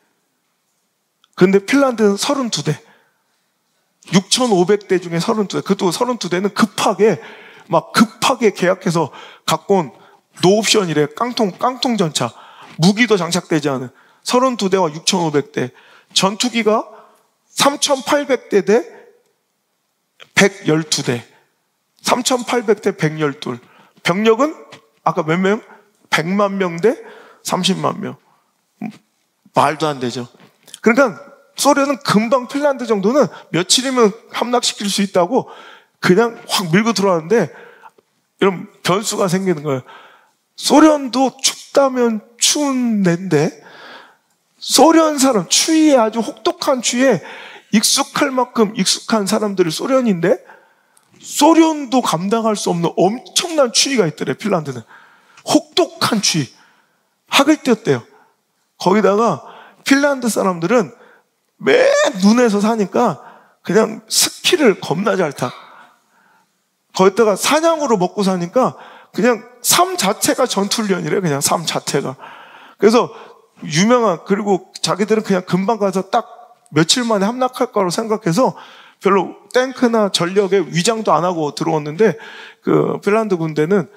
그런데 핀란드는 32대. 6,500대 중에 32대. 그것도 32대는 급하게 계약해서 갖고 온 노옵션이래. 깡통 전차. 무기도 장착되지 않은 32대와 6,500대. 전투기가 3,800대 대 112대. 3,800대 112. 병력은 아까 몇 명? 100만 명 대 30만 명. 말도 안 되죠. 그러니까 소련은 금방 핀란드 정도는 며칠이면 함락시킬 수 있다고 그냥 확 밀고 들어왔는데 이런 변수가 생기는 거예요. 소련도 춥다면 추운 데인데 소련 사람, 추위에 아주 혹독한 추위에 익숙할 만큼 익숙한 사람들이 소련인데 소련도 감당할 수 없는 엄청난 추위가 있더래. 핀란드는 혹독한 추위, 학을 띄었대요. 거기다가 핀란드 사람들은 맨 눈에서 사니까 그냥 스키를 겁나 잘 타. 거기다가 사냥으로 먹고 사니까 그냥 삶 자체가 전투훈련이래. 그냥 삶 자체가. 그래서 그리고 자기들은 그냥 금방 가서 딱 며칠 만에 함락할 거라고 생각해서 별로 탱크나 전력에 위장도 안 하고 들어왔는데 그 핀란드 군대는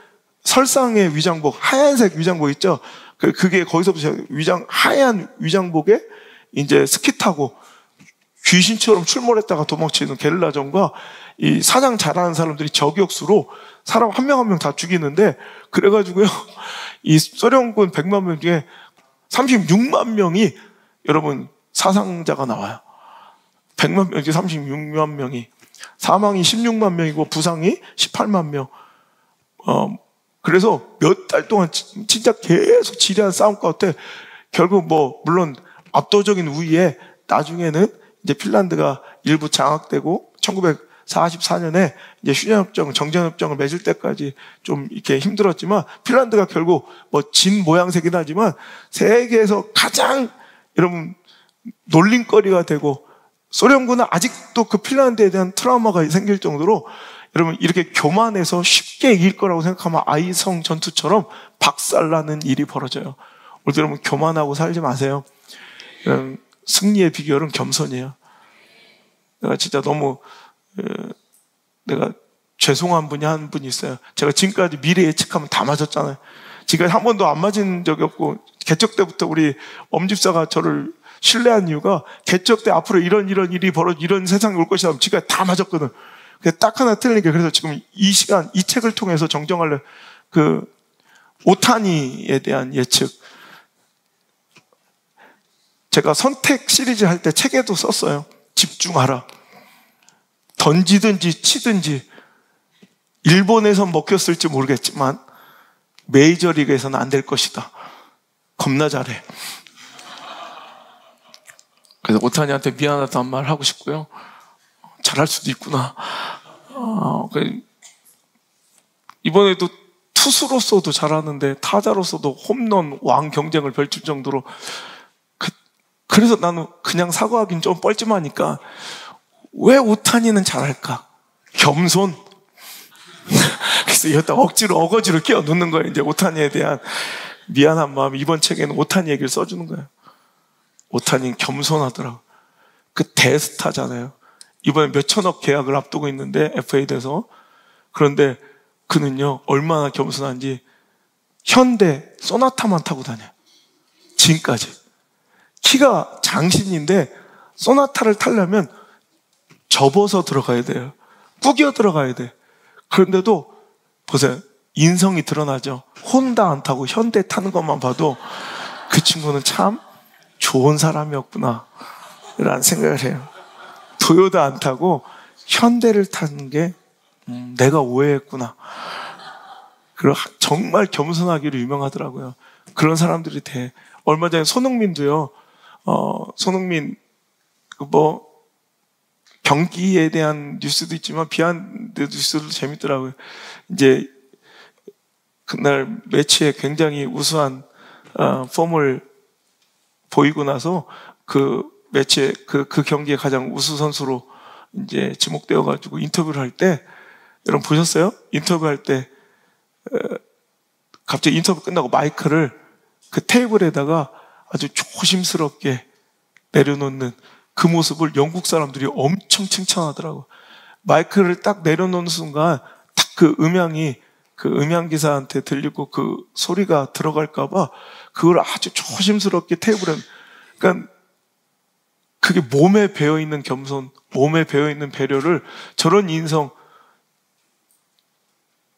설상의 위장복, 하얀색 위장복 있죠? 그게 거기서부터 하얀 위장복에 이제 스키 타고 귀신처럼 출몰했다가 도망치는 게릴라전과 이 사냥 잘하는 사람들이 저격수로 사람 한 명 한 명 다 죽이는데 그래가지고요. 이 소련군 100만 명 중에 36만 명이 여러분 사상자가 나와요. 100만 명 중에 36만 명이 사망이 16만 명이고 부상이 18만 명. 그래서 몇 달 동안 진짜 계속 지리한 싸움 가운데 결국 물론 압도적인 우위에 나중에는 이제 핀란드가 일부 장악되고 1944년에 이제 휴전협정, 정전협정을 맺을 때까지 좀 이렇게 힘들었지만 핀란드가 결국 진 모양새긴 하지만 세계에서 가장 여러분 놀림거리가 되고 소련군은 아직도 그 핀란드에 대한 트라우마가 생길 정도로 여러분 이렇게 교만해서 쉽게 이길 거라고 생각하면 아이성 전투처럼 박살나는 일이 벌어져요. 오늘 여러분 교만하고 살지 마세요. 승리의 비결은 겸손이에요. 내가 진짜 너무 내가 죄송한 분이 한 분이 있어요. 제가 지금까지 미래 예측하면 다 맞았잖아요. 지금까지 한 번도 안 맞은 적이 없고 개척 때부터 우리 엄집사가 저를 신뢰한 이유가 개척 때 앞으로 이런 일이 이런 세상이 올 것이다. 지금까지 다 맞았거든. 딱 하나 틀린 게 그래서 지금 이 책을 통해서 정정하려 오타니에 대한 예측. 제가 선택 시리즈 할 때 책에도 썼어요. 집중하라. 던지든지 치든지 일본에선 먹혔을지 모르겠지만 메이저리그에서는 안 될 것이다. 겁나 잘해. 그래서 오타니한테 미안하다는 말 하고 싶고요. 잘할 수도 있구나. 이번에도 투수로서도 잘하는데 타자로서도 홈런 왕 경쟁을 펼칠 정도로 그래서 나는 그냥 사과하긴 좀 뻘쭘하니까 왜 오타니는 잘할까? 겸손. 그래서 여기다 어거지로 끼워 넣는 거예요. 이제 오타니에 대한 미안한 마음이 이번 책에는 오타니 얘기를 써주는 거예요. 오타니는 겸손하더라고. 그 대스타잖아요. 이번에 몇천억 계약을 앞두고 있는데 FA에서 그런데 그는요, 얼마나 겸손한지 현대 소나타만 타고 다녀요. 지금까지. 키가 장신인데 소나타를 타려면 접어서 들어가야 돼요. 꾸겨 들어가야 돼. 그런데도 보세요. 인성이 드러나죠. 혼다 안 타고 현대 타는 것만 봐도 그 친구는 참 좋은 사람이었구나 라는 생각을 해요. 도요타 안 타고 현대를 타는 게 내가 오해했구나. 그리고 정말 겸손하기로 유명하더라고요. 그런 사람들이 돼. 얼마 전에 손흥민도요. 손흥민 경기에 대한 뉴스도 있지만 비하인드 뉴스도 재밌더라고요. 이제 그날 매치에 굉장히 우수한 폼을 보이고 나서 그 매치에 그 경기에 가장 우수 선수로 이제 지목되어 가지고 인터뷰를 할 때, 여러분 보셨어요? 인터뷰할 때 갑자기 인터뷰 끝나고 마이크를 그 테이블에다가 아주 조심스럽게 내려놓는 그 모습을 영국 사람들이 엄청 칭찬하더라고. 마이크를 딱 내려놓는 순간 딱 그 음향 기사한테 들리고 그 소리가 들어갈까봐 그걸 아주 조심스럽게 테이블에, 그러니까 그게 몸에 배어있는 겸손, 몸에 배어있는 배려를 저런 인성,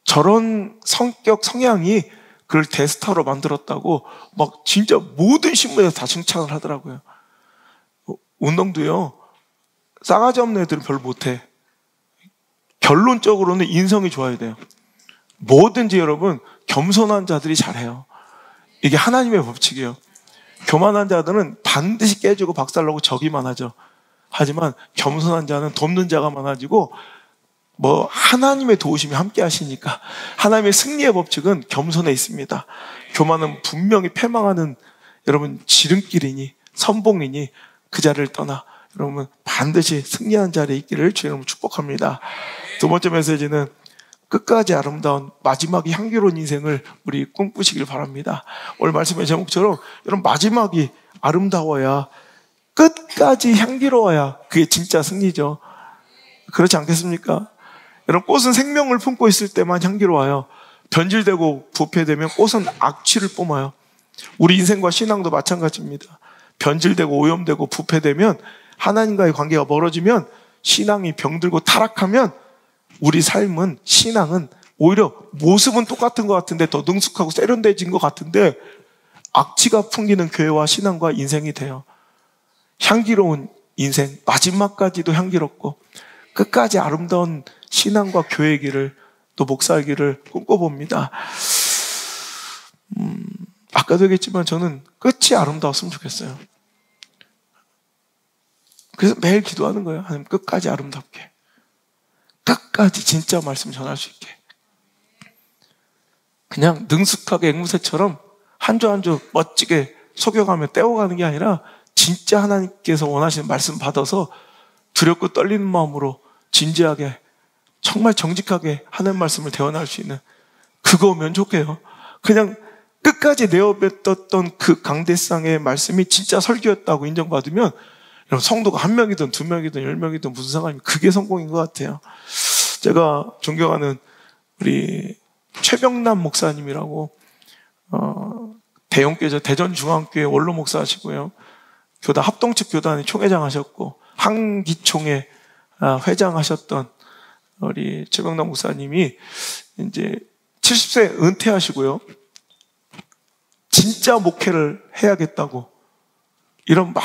저런 성격, 성향이 그걸 대스타로 만들었다고 막 진짜 모든 신문에서 다 칭찬을 하더라고요. 운동도요, 싸가지 없는 애들은 별로 못해. 결론적으로는 인성이 좋아야 돼요. 뭐든지 여러분, 겸손한 자들이 잘해요. 이게 하나님의 법칙이에요. 교만한 자들은 반드시 깨지고 박살나고 저기만 하죠. 하지만 겸손한 자는 돕는 자가 많아지고 하나님의 도우심이 함께 하시니까 하나님의 승리의 법칙은 겸손에 있습니다. 교만은 분명히 패망하는 여러분 지름길이니 선봉이니 그 자리를 떠나 여러분 반드시 승리한 자리에 있기를 주의 이름으로 축복합니다. 두 번째 메시지는 끝까지 아름다운 마지막이 향기로운 인생을 우리 꿈꾸시길 바랍니다. 오늘 말씀의 제목처럼 여러분 마지막이 아름다워야, 끝까지 향기로워야 그게 진짜 승리죠. 그렇지 않겠습니까? 여러분 꽃은 생명을 품고 있을 때만 향기로워요. 변질되고 부패되면 꽃은 악취를 뿜어요. 우리 인생과 신앙도 마찬가지입니다. 변질되고 오염되고 부패되면, 하나님과의 관계가 멀어지면, 신앙이 병들고 타락하면 우리 삶은, 신앙은 오히려 모습은 똑같은 것 같은데 더 능숙하고 세련돼진 것 같은데 악취가 풍기는 교회와 신앙과 인생이 돼요. 향기로운 인생, 마지막까지도 향기롭고 끝까지 아름다운 신앙과 교회의 길을, 또 목사의 길을 꿈꿔봅니다. 아까도 얘기했지만 저는 끝이 아름다웠으면 좋겠어요. 그래서 매일 기도하는 거예요. 하나님 끝까지 아름답게, 끝까지 진짜 말씀 전할 수 있게. 그냥 능숙하게 앵무새처럼 한 주 한 주 멋지게 속여가며 떼어가는 게 아니라 진짜 하나님께서 원하시는 말씀 받아서 두렵고 떨리는 마음으로 진지하게 정말 정직하게 하나님 말씀을 대언할 수 있는, 그거면 좋게요. 그냥 끝까지 내어뱉었던 그 강대상의 말씀이 진짜 설교였다고 인정받으면 성도가 1명이든 2명이든 10명이든 무슨 상관입니까? 그게 성공인 것 같아요. 제가 존경하는 우리 최병남 목사님이라고 대형교회 대전중앙교회 원로 목사하시고요, 교단 합동측 교단의 총회장 하셨고 한기총회 회장하셨던 우리 최병남 목사님이 이제 70세 은퇴하시고요, 진짜 목회를 해야겠다고 이런 막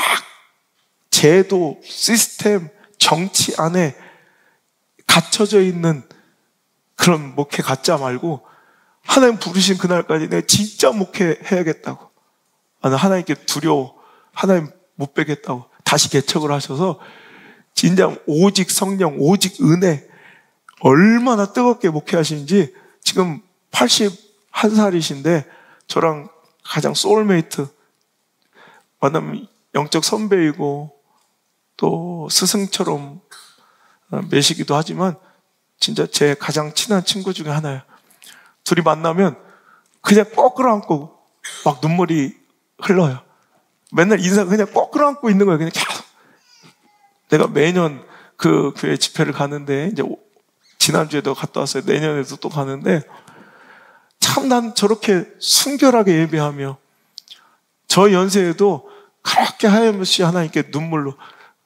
제도, 시스템, 정치 안에 갇혀져 있는 그런 목회 갖자 말고 하나님 부르신 그날까지 내가 진짜 목회 해야겠다고, 나는 하나님께 두려워, 하나님 못 뵈겠다고 다시 개척을 하셔서 진짜 오직 성령, 오직 은혜, 얼마나 뜨겁게 목회하시는지. 지금 81살이신데 저랑 가장 소울메이트, 만나면 영적 선배이고 또 스승처럼 매시기도 하지만 진짜 제 가장 친한 친구 중에 하나예요. 둘이 만나면 그냥 꼭 끌어안고 막 눈물이 흘러요. 맨날 인사 그냥 꼭 끌어안고 있는 거예요. 그냥 계속. 내가 매년 그 교회 집회를 가는데 이제 지난주에도 갔다 왔어요. 내년에도 또 가는데 참 난 저렇게 순결하게 예배하며 저 연세에도 그렇게 하염없이 하나님께 눈물로,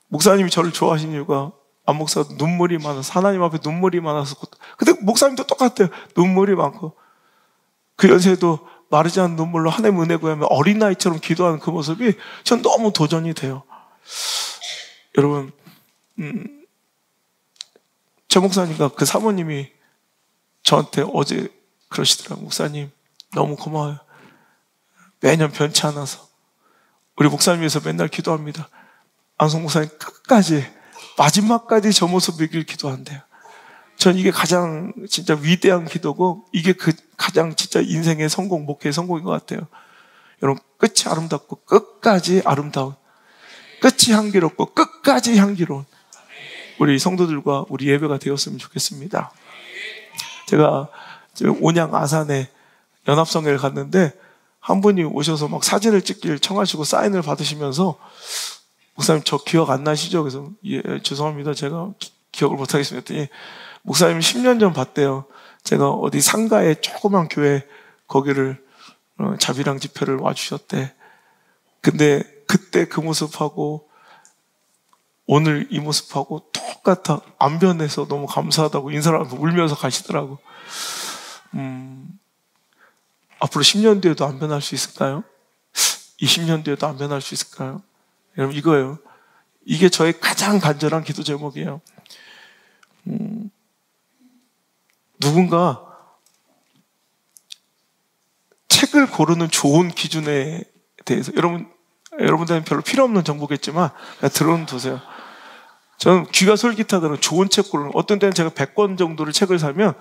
목사님이 저를 좋아하시는 이유가 안 목사도 눈물이 많아서, 하나님 앞에 눈물이 많아서. 근데 목사님도 똑같아요. 눈물이 많고 그 연세에도 마르지 않은 눈물로 하나님 은혜 구하며 어린아이처럼 기도하는 그 모습이 전 너무 도전이 돼요. 여러분, 저 목사님과 그 사모님이 저한테 어제 그러시더라고요. 목사님 너무 고마워요. 매년 변치 않아서 우리 목사님 위해서 맨날 기도합니다. 안성 목사님 끝까지 마지막까지 저 모습이길 기도한대요. 전 이게 가장 진짜 위대한 기도고 이게 그 가장 진짜 인생의 성공, 목회의 성공인 것 같아요. 여러분, 끝이 아름답고 끝까지 아름다운, 끝이 향기롭고 끝까지 향기로운 우리 성도들과 우리 예배가 되었으면 좋겠습니다. 제가 온양 아산에 연합성회를 갔는데 한 분이 오셔서 막 사진을 찍길 청하시고 사인을 받으시면서 목사님 저 기억 안 나시죠? 그래서 예, 죄송합니다. 제가 기억을 못 하겠습니다. 했더니 목사님 10년 전 봤대요. 제가 어디 상가에 조그만 교회 거기를 자비랑 집회를 와주셨대. 근데 그때 그 모습하고 오늘 이 모습하고 똑같아. 안 변해서 너무 감사하다고 인사를 하면서 울면서 가시더라고. 앞으로 10년 뒤에도 안 변할 수 있을까요? 20년 뒤에도 안 변할 수 있을까요? 여러분, 이거예요. 이게 저의 가장 간절한 기도 제목이에요. 누군가 책을 고르는 좋은 기준에 대해서, 여러분들은 별로 필요 없는 정보겠지만 들어두세요. 저는 귀가 솔깃하더라고요. 좋은 책 고르는, 어떤 때는 제가 100권 정도를 책을 사면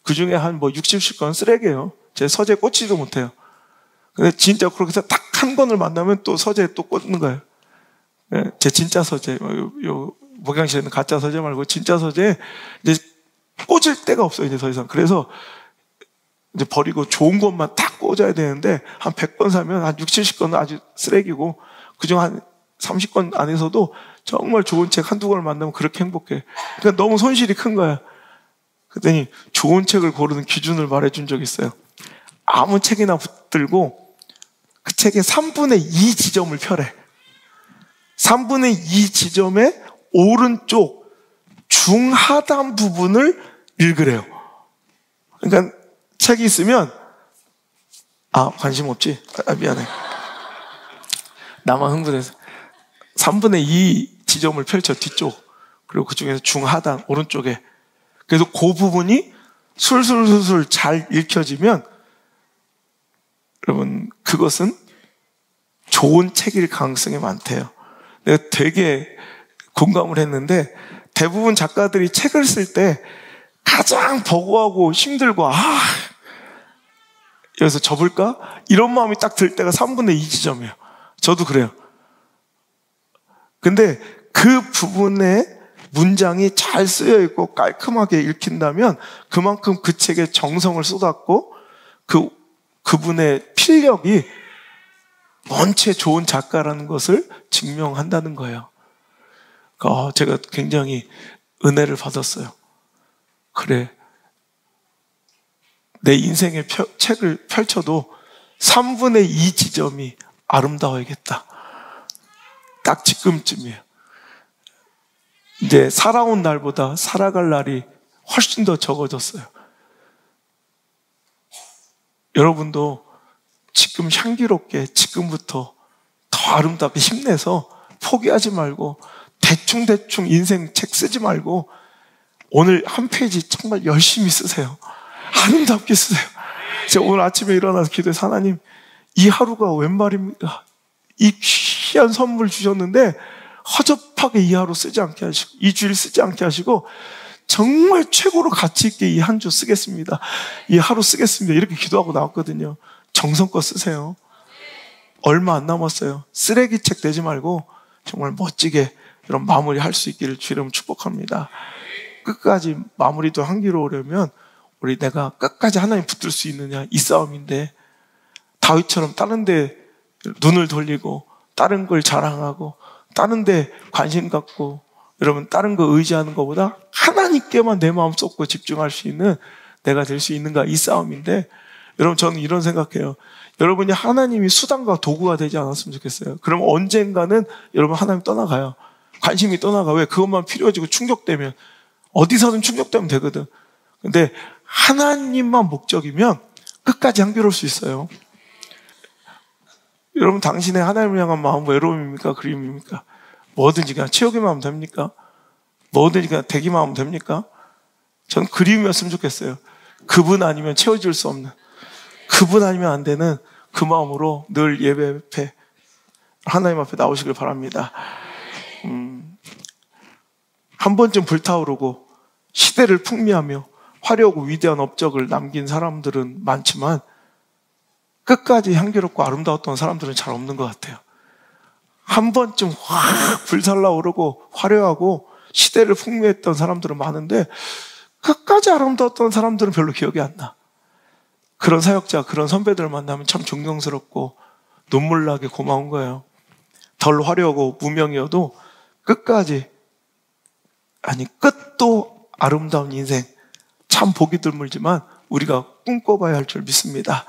그 중에 한 60권 쓰레기예요. 제 서재에 꽂지도 못해요. 근데 진짜 그렇게 해서 딱 한 권을 만나면 또 서재에 또 꽂는 거예요. 제 진짜 서재, 목양실에 있는 가짜 서재 말고 진짜 서재에 이제 꽂을 데가 없어요, 이제 더 이상. 그래서 이제 버리고 좋은 것만 딱 꽂아야 되는데 한 100권 사면 한 60, 70권은 아주 쓰레기고 그중 한 30권 안에서도 정말 좋은 책 한두 권을 만나면 그렇게 행복해. 그러니까 너무 손실이 큰 거야. 그랬더니 좋은 책을 고르는 기준을 말해준 적이 있어요. 아무 책이나 붙들고 그 책의 3분의 2 지점을 펴래. 3분의 2 지점의 오른쪽 중하단 부분을 읽으래요. 그러니까 책이 있으면 관심 없지? 미안해. 나만 흥분해서. 3분의 2 지점을 펼쳐, 뒤쪽. 그리고 그 중에서 중하단 오른쪽에. 그래서 그 부분이 술술술술 잘 읽혀지면 여러분, 그것은 좋은 책일 가능성이 많대요. 내가 되게 공감을 했는데 대부분 작가들이 책을 쓸 때 가장 버거워하고 힘들고 여기서 접을까? 이런 마음이 딱 들 때가 3분의 2 지점이에요. 저도 그래요. 근데 그 부분에 문장이 잘 쓰여 있고 깔끔하게 읽힌다면 그만큼 그 책에 정성을 쏟았고 그분의 필력이 원체 좋은 작가라는 것을 증명한다는 거예요. 제가 굉장히 은혜를 받았어요. 그래, 내 인생의 책을 펼쳐도 3분의 2 지점이 아름다워야겠다. 딱 지금쯤이에요. 이제 살아온 날보다 살아갈 날이 훨씬 더 적어졌어요. 여러분도 지금 향기롭게 지금부터 더 아름답게 힘내서 포기하지 말고 대충 인생 책 쓰지 말고 오늘 한 페이지 정말 열심히 쓰세요. 아름답게 쓰세요. 제가 오늘 아침에 일어나서 기도해서 하나님, 이 하루가 웬 말입니까? 이 귀한 선물 주셨는데 허접하게 이 하루 쓰지 않게 하시고 이 주일 쓰지 않게 하시고 정말 최고로 가치 있게 이 한 주 쓰겠습니다. 이 하루 쓰겠습니다. 이렇게 기도하고 나왔거든요. 정성껏 쓰세요. 얼마 안 남았어요. 쓰레기 책 내지 말고 정말 멋지게 이런 마무리 할 수 있기를 주 이름 축복합니다. 끝까지 마무리도 향기로우려면 우리 내가 끝까지 하나님 붙들 수 있느냐, 이 싸움인데 다윗처럼 다른 데 눈을 돌리고 다른 걸 자랑하고 다른 데 관심 갖고 여러분 다른 거 의지하는 것보다 하나님께만 내 마음 쏟고 집중할 수 있는 내가 될 수 있는가, 이 싸움인데, 여러분 저는 이런 생각해요. 여러분이 하나님이 수단과 도구가 되지 않았으면 좋겠어요. 그럼 언젠가는 여러분 하나님 떠나가요. 관심이 떠나가. 왜? 그것만 필요해지고 충족되면, 어디서든 충족되면 되거든. 근데 하나님만 목적이면 끝까지 향기로울 수 있어요. 여러분 당신의 하나님을 향한 마음 외로움입니까? 그림입니까? 뭐든지 그냥 채우기만 하면 됩니까? 뭐든지 그냥 되기만 하면 됩니까? 전 그림이었으면 좋겠어요. 그분 아니면 채워질 수 없는, 그분 아니면 안 되는 그 마음으로 늘 예배 앞에, 하나님 앞에 나오시길 바랍니다. 한 번쯤 불타오르고 시대를 풍미하며 화려하고 위대한 업적을 남긴 사람들은 많지만 끝까지 향기롭고 아름다웠던 사람들은 잘 없는 것 같아요. 한 번쯤 확 불살라오르고 화려하고 시대를 풍미했던 사람들은 많은데 끝까지 아름다웠던 사람들은 별로 기억이 안 나. 그런 사역자, 그런 선배들을 만나면 참 존경스럽고 눈물나게 고마운 거예요. 덜 화려하고 무명이어도 끝까지, 아니 끝도 아름다운 인생, 참 보기 드물지만 우리가 꿈꿔봐야 할 줄 믿습니다.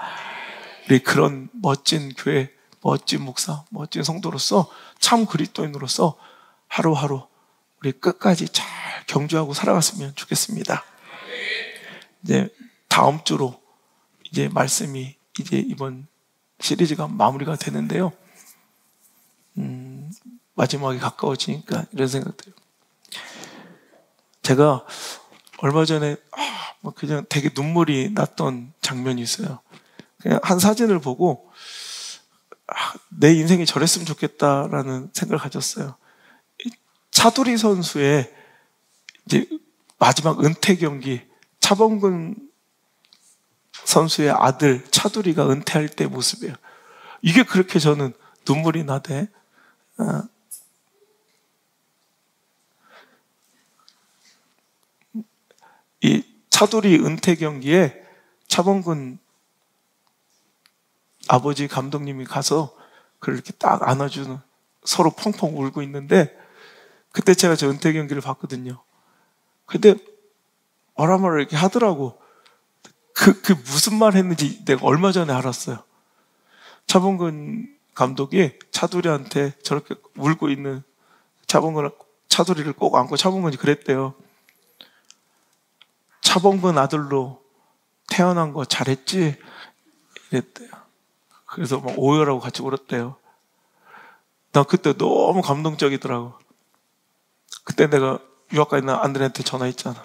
우리 그런 멋진 교회, 멋진 목사, 멋진 성도로서, 참 그리스도인으로서 하루하루 우리 끝까지 잘 경주하고 살아갔으면 좋겠습니다. 이제 다음 주로 이제 말씀이 이제 이번 시리즈가 마무리가 되는데요. 마지막에 가까워지니까 이런 생각들요. 제가 얼마 전에 그냥 되게 눈물이 났던 장면이 있어요. 그냥 한 사진을 보고 내 인생이 저랬으면 좋겠다라는 생각을 가졌어요. 차두리 선수의 이제 마지막 은퇴 경기, 차범근 선수의 아들 차두리가 은퇴할 때 모습이에요. 이게 그렇게 저는 눈물이 나대. 이 차두리 은퇴 경기에 차범근 아버지 감독님이 가서 그를 이렇게 딱 안아주는, 서로 펑펑 울고 있는데, 그때 제가 저 은퇴 경기를 봤거든요. 근데 뭐라 말을 이렇게 하더라고. 그 무슨 말 했는지 내가 얼마 전에 알았어요. 차범근 감독이 차두리한테 저렇게 울고 있는 차두리를 꼭 안고 차범근이 그랬대요. 차범근 아들로 태어난 거 잘했지? 이랬대요. 그래서 막 오열하고 같이 울었대요. 나 그때 너무 감동적이더라고. 그때 내가 유학 가 있는 아들한테 전화했잖아.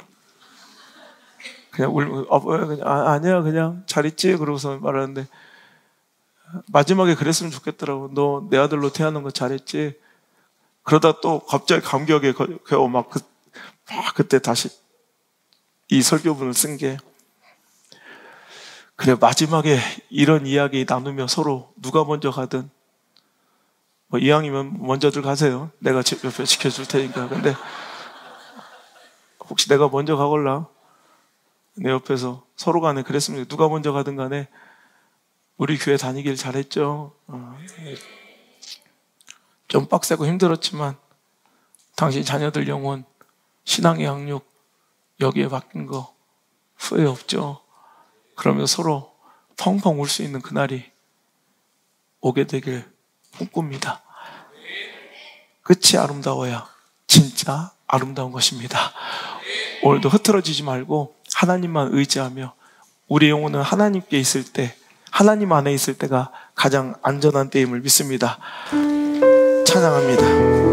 그냥 울면, 그냥, 아니야, 그냥 잘 있지? 그러고서 말하는데, 마지막에 그랬으면 좋겠더라고. 너 내 아들로 태어난 거 잘했지? 그러다 또 갑자기 감격에 겨우 막 그때 다시 이 설교문을 쓴 게, 그래, 마지막에 이런 이야기 나누며 서로 누가 먼저 가든, 뭐 이왕이면 먼저들 가세요. 내가 옆에 지켜줄 테니까. 근데 혹시 내가 먼저 가걸라, 내 옆에서 서로 간에 그랬으면, 누가 먼저 가든 간에 우리 교회 다니길 잘했죠. 좀 빡세고 힘들었지만 당신 자녀들 영혼, 신앙의 양육 여기에 바뀐 거 후회 없죠. 그러면서 서로 펑펑 울 수 있는 그날이 오게 되길 꿈꿉니다. 끝이 아름다워야 진짜 아름다운 것입니다. 오늘도 흐트러지지 말고 하나님만 의지하며, 우리 영혼은 하나님께 있을 때, 하나님 안에 있을 때가 가장 안전한 때임을 믿습니다. 찬양합니다.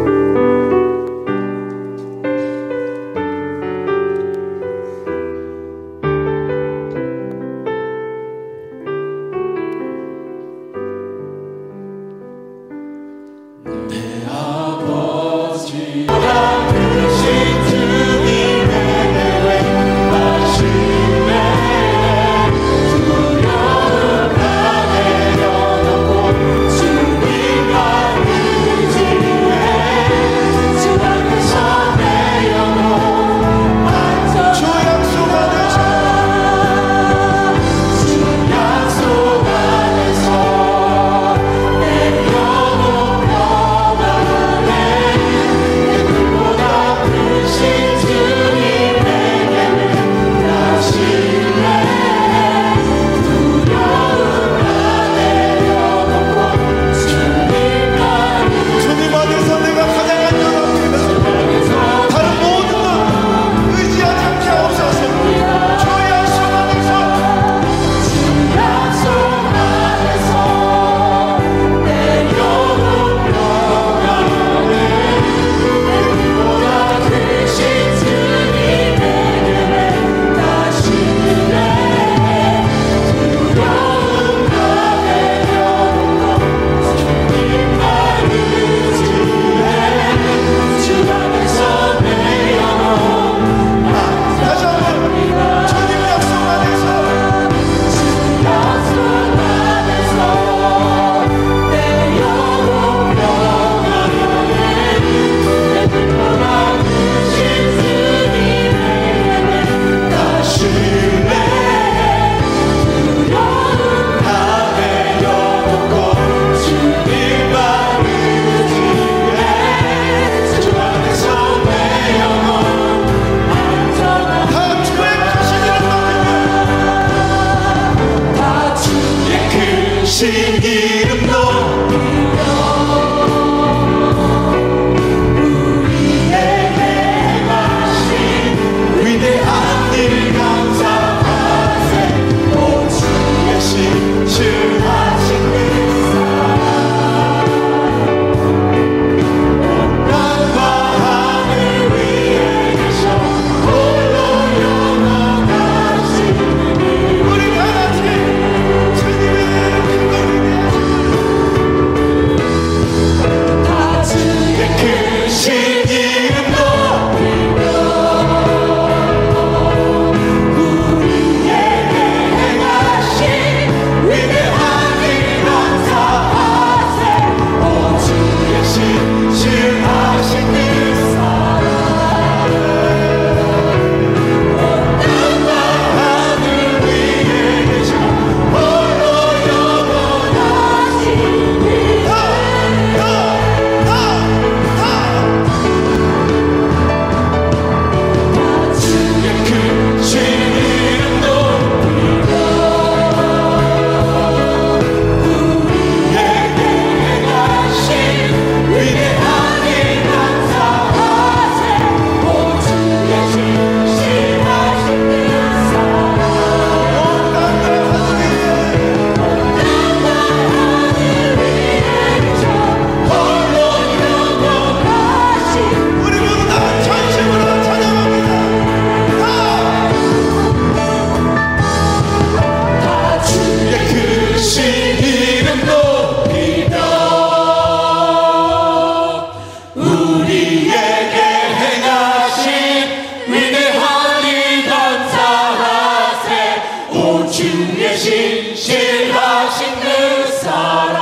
주의 신실하신 그 사랑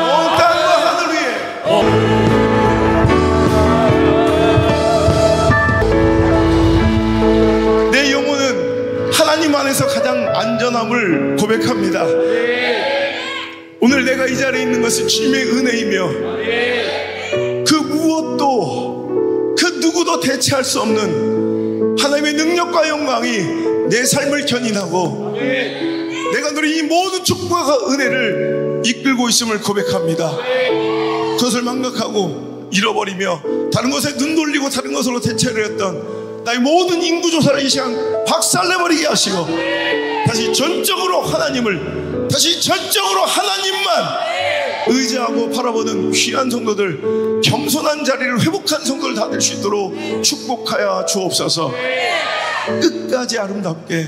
온 땅과 하늘 위에 내 영혼은 하나님 안에서 가장 안전함을 고백합니다. 오늘 내가 이 자리에 있는 것은 주님의 은혜이며 그 무엇도 그 누구도 대체할 수 없는 하나님의 능력과 영광이 내 삶을 견인하고 내가 누린 이 모든 축복과 은혜를 이끌고 있음을 고백합니다. 그것을 망각하고 잃어버리며 다른 것에 눈 돌리고 다른 것으로 대체를 했던 나의 모든 인구조사를 이 시간 박살내버리게 하시고 다시 전적으로 하나님을, 다시 전적으로 하나님만 의지하고 바라보는 귀한 성도들, 겸손한 자리를 회복한 성도들 다 될 수 있도록 축복하여 주옵소서. 끝까지 아름답게,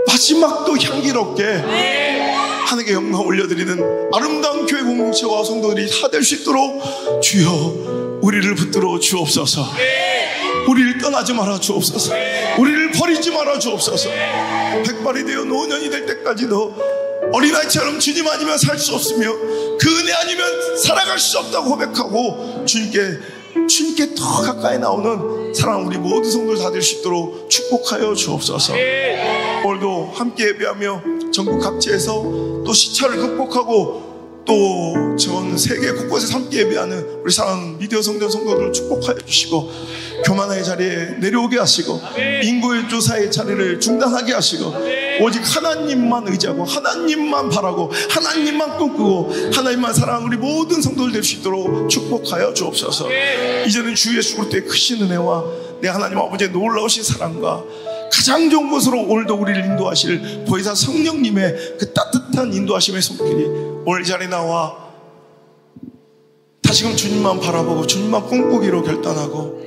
마지막도 향기롭게 하나님께 영광 올려드리는 아름다운 교회 공동체와 성도들이 다 될 수 있도록 주여 우리를 붙들어 주옵소서. 우리를 떠나지 말아 주옵소서. 우리를 버리지 말아 주옵소서. 백발이 되어 노년이 될 때까지도 어린아이처럼 주님 아니면 살 수 없으며 그 은혜 아니면 살아갈 수 없다고 고백하고 주님께 더 가까이 나오는 사랑하는 우리 모든 성도들 다 될 수 있도록 축복하여 주옵소서. 오늘도 함께 예배하며 전국 각지에서 또 시차를 극복하고 또 전 세계 곳곳에서 함께 예배하는 우리 사랑하는 미디어 성전 성도들을 축복하여 주시고 교만의 자리에 내려오게 하시고 인구의 조사의 자리를 중단하게 하시고 오직 하나님만 의지하고 하나님만 바라고 하나님만 꿈꾸고 하나님만 사랑하는 우리 모든 성도들 될 수 있도록 축복하여 주옵소서. 이제는 주 예수 그리스도의 크신 은혜와 내 하나님 아버지의 놀라우신 사랑과 가장 좋은 곳으로 오늘도 우리를 인도하실 보혜사 성령님의 그 따뜻한 인도하심의 손길이 오늘 이 자리에 나와 다시금 주님만 바라보고 주님만 꿈꾸기로 결단하고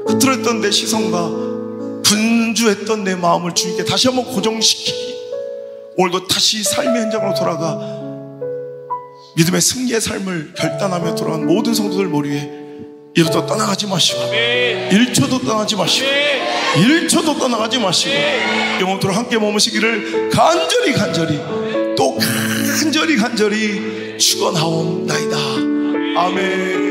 흐트러졌던 내 시선과 분주했던 내 마음을 주님께 다시 한번 고정시키기, 오늘도 다시 삶의 현장으로 돌아가 믿음의 승리의 삶을 결단하며 돌아간 모든 성도들 머리 위에 이제부터 떠나가지 마시고 1초도 떠나지 마시고 1초도 떠나가지 마시고 영원토록 함께 머무시기를 간절히 또 간절히 축원하옵나이다. 아멘.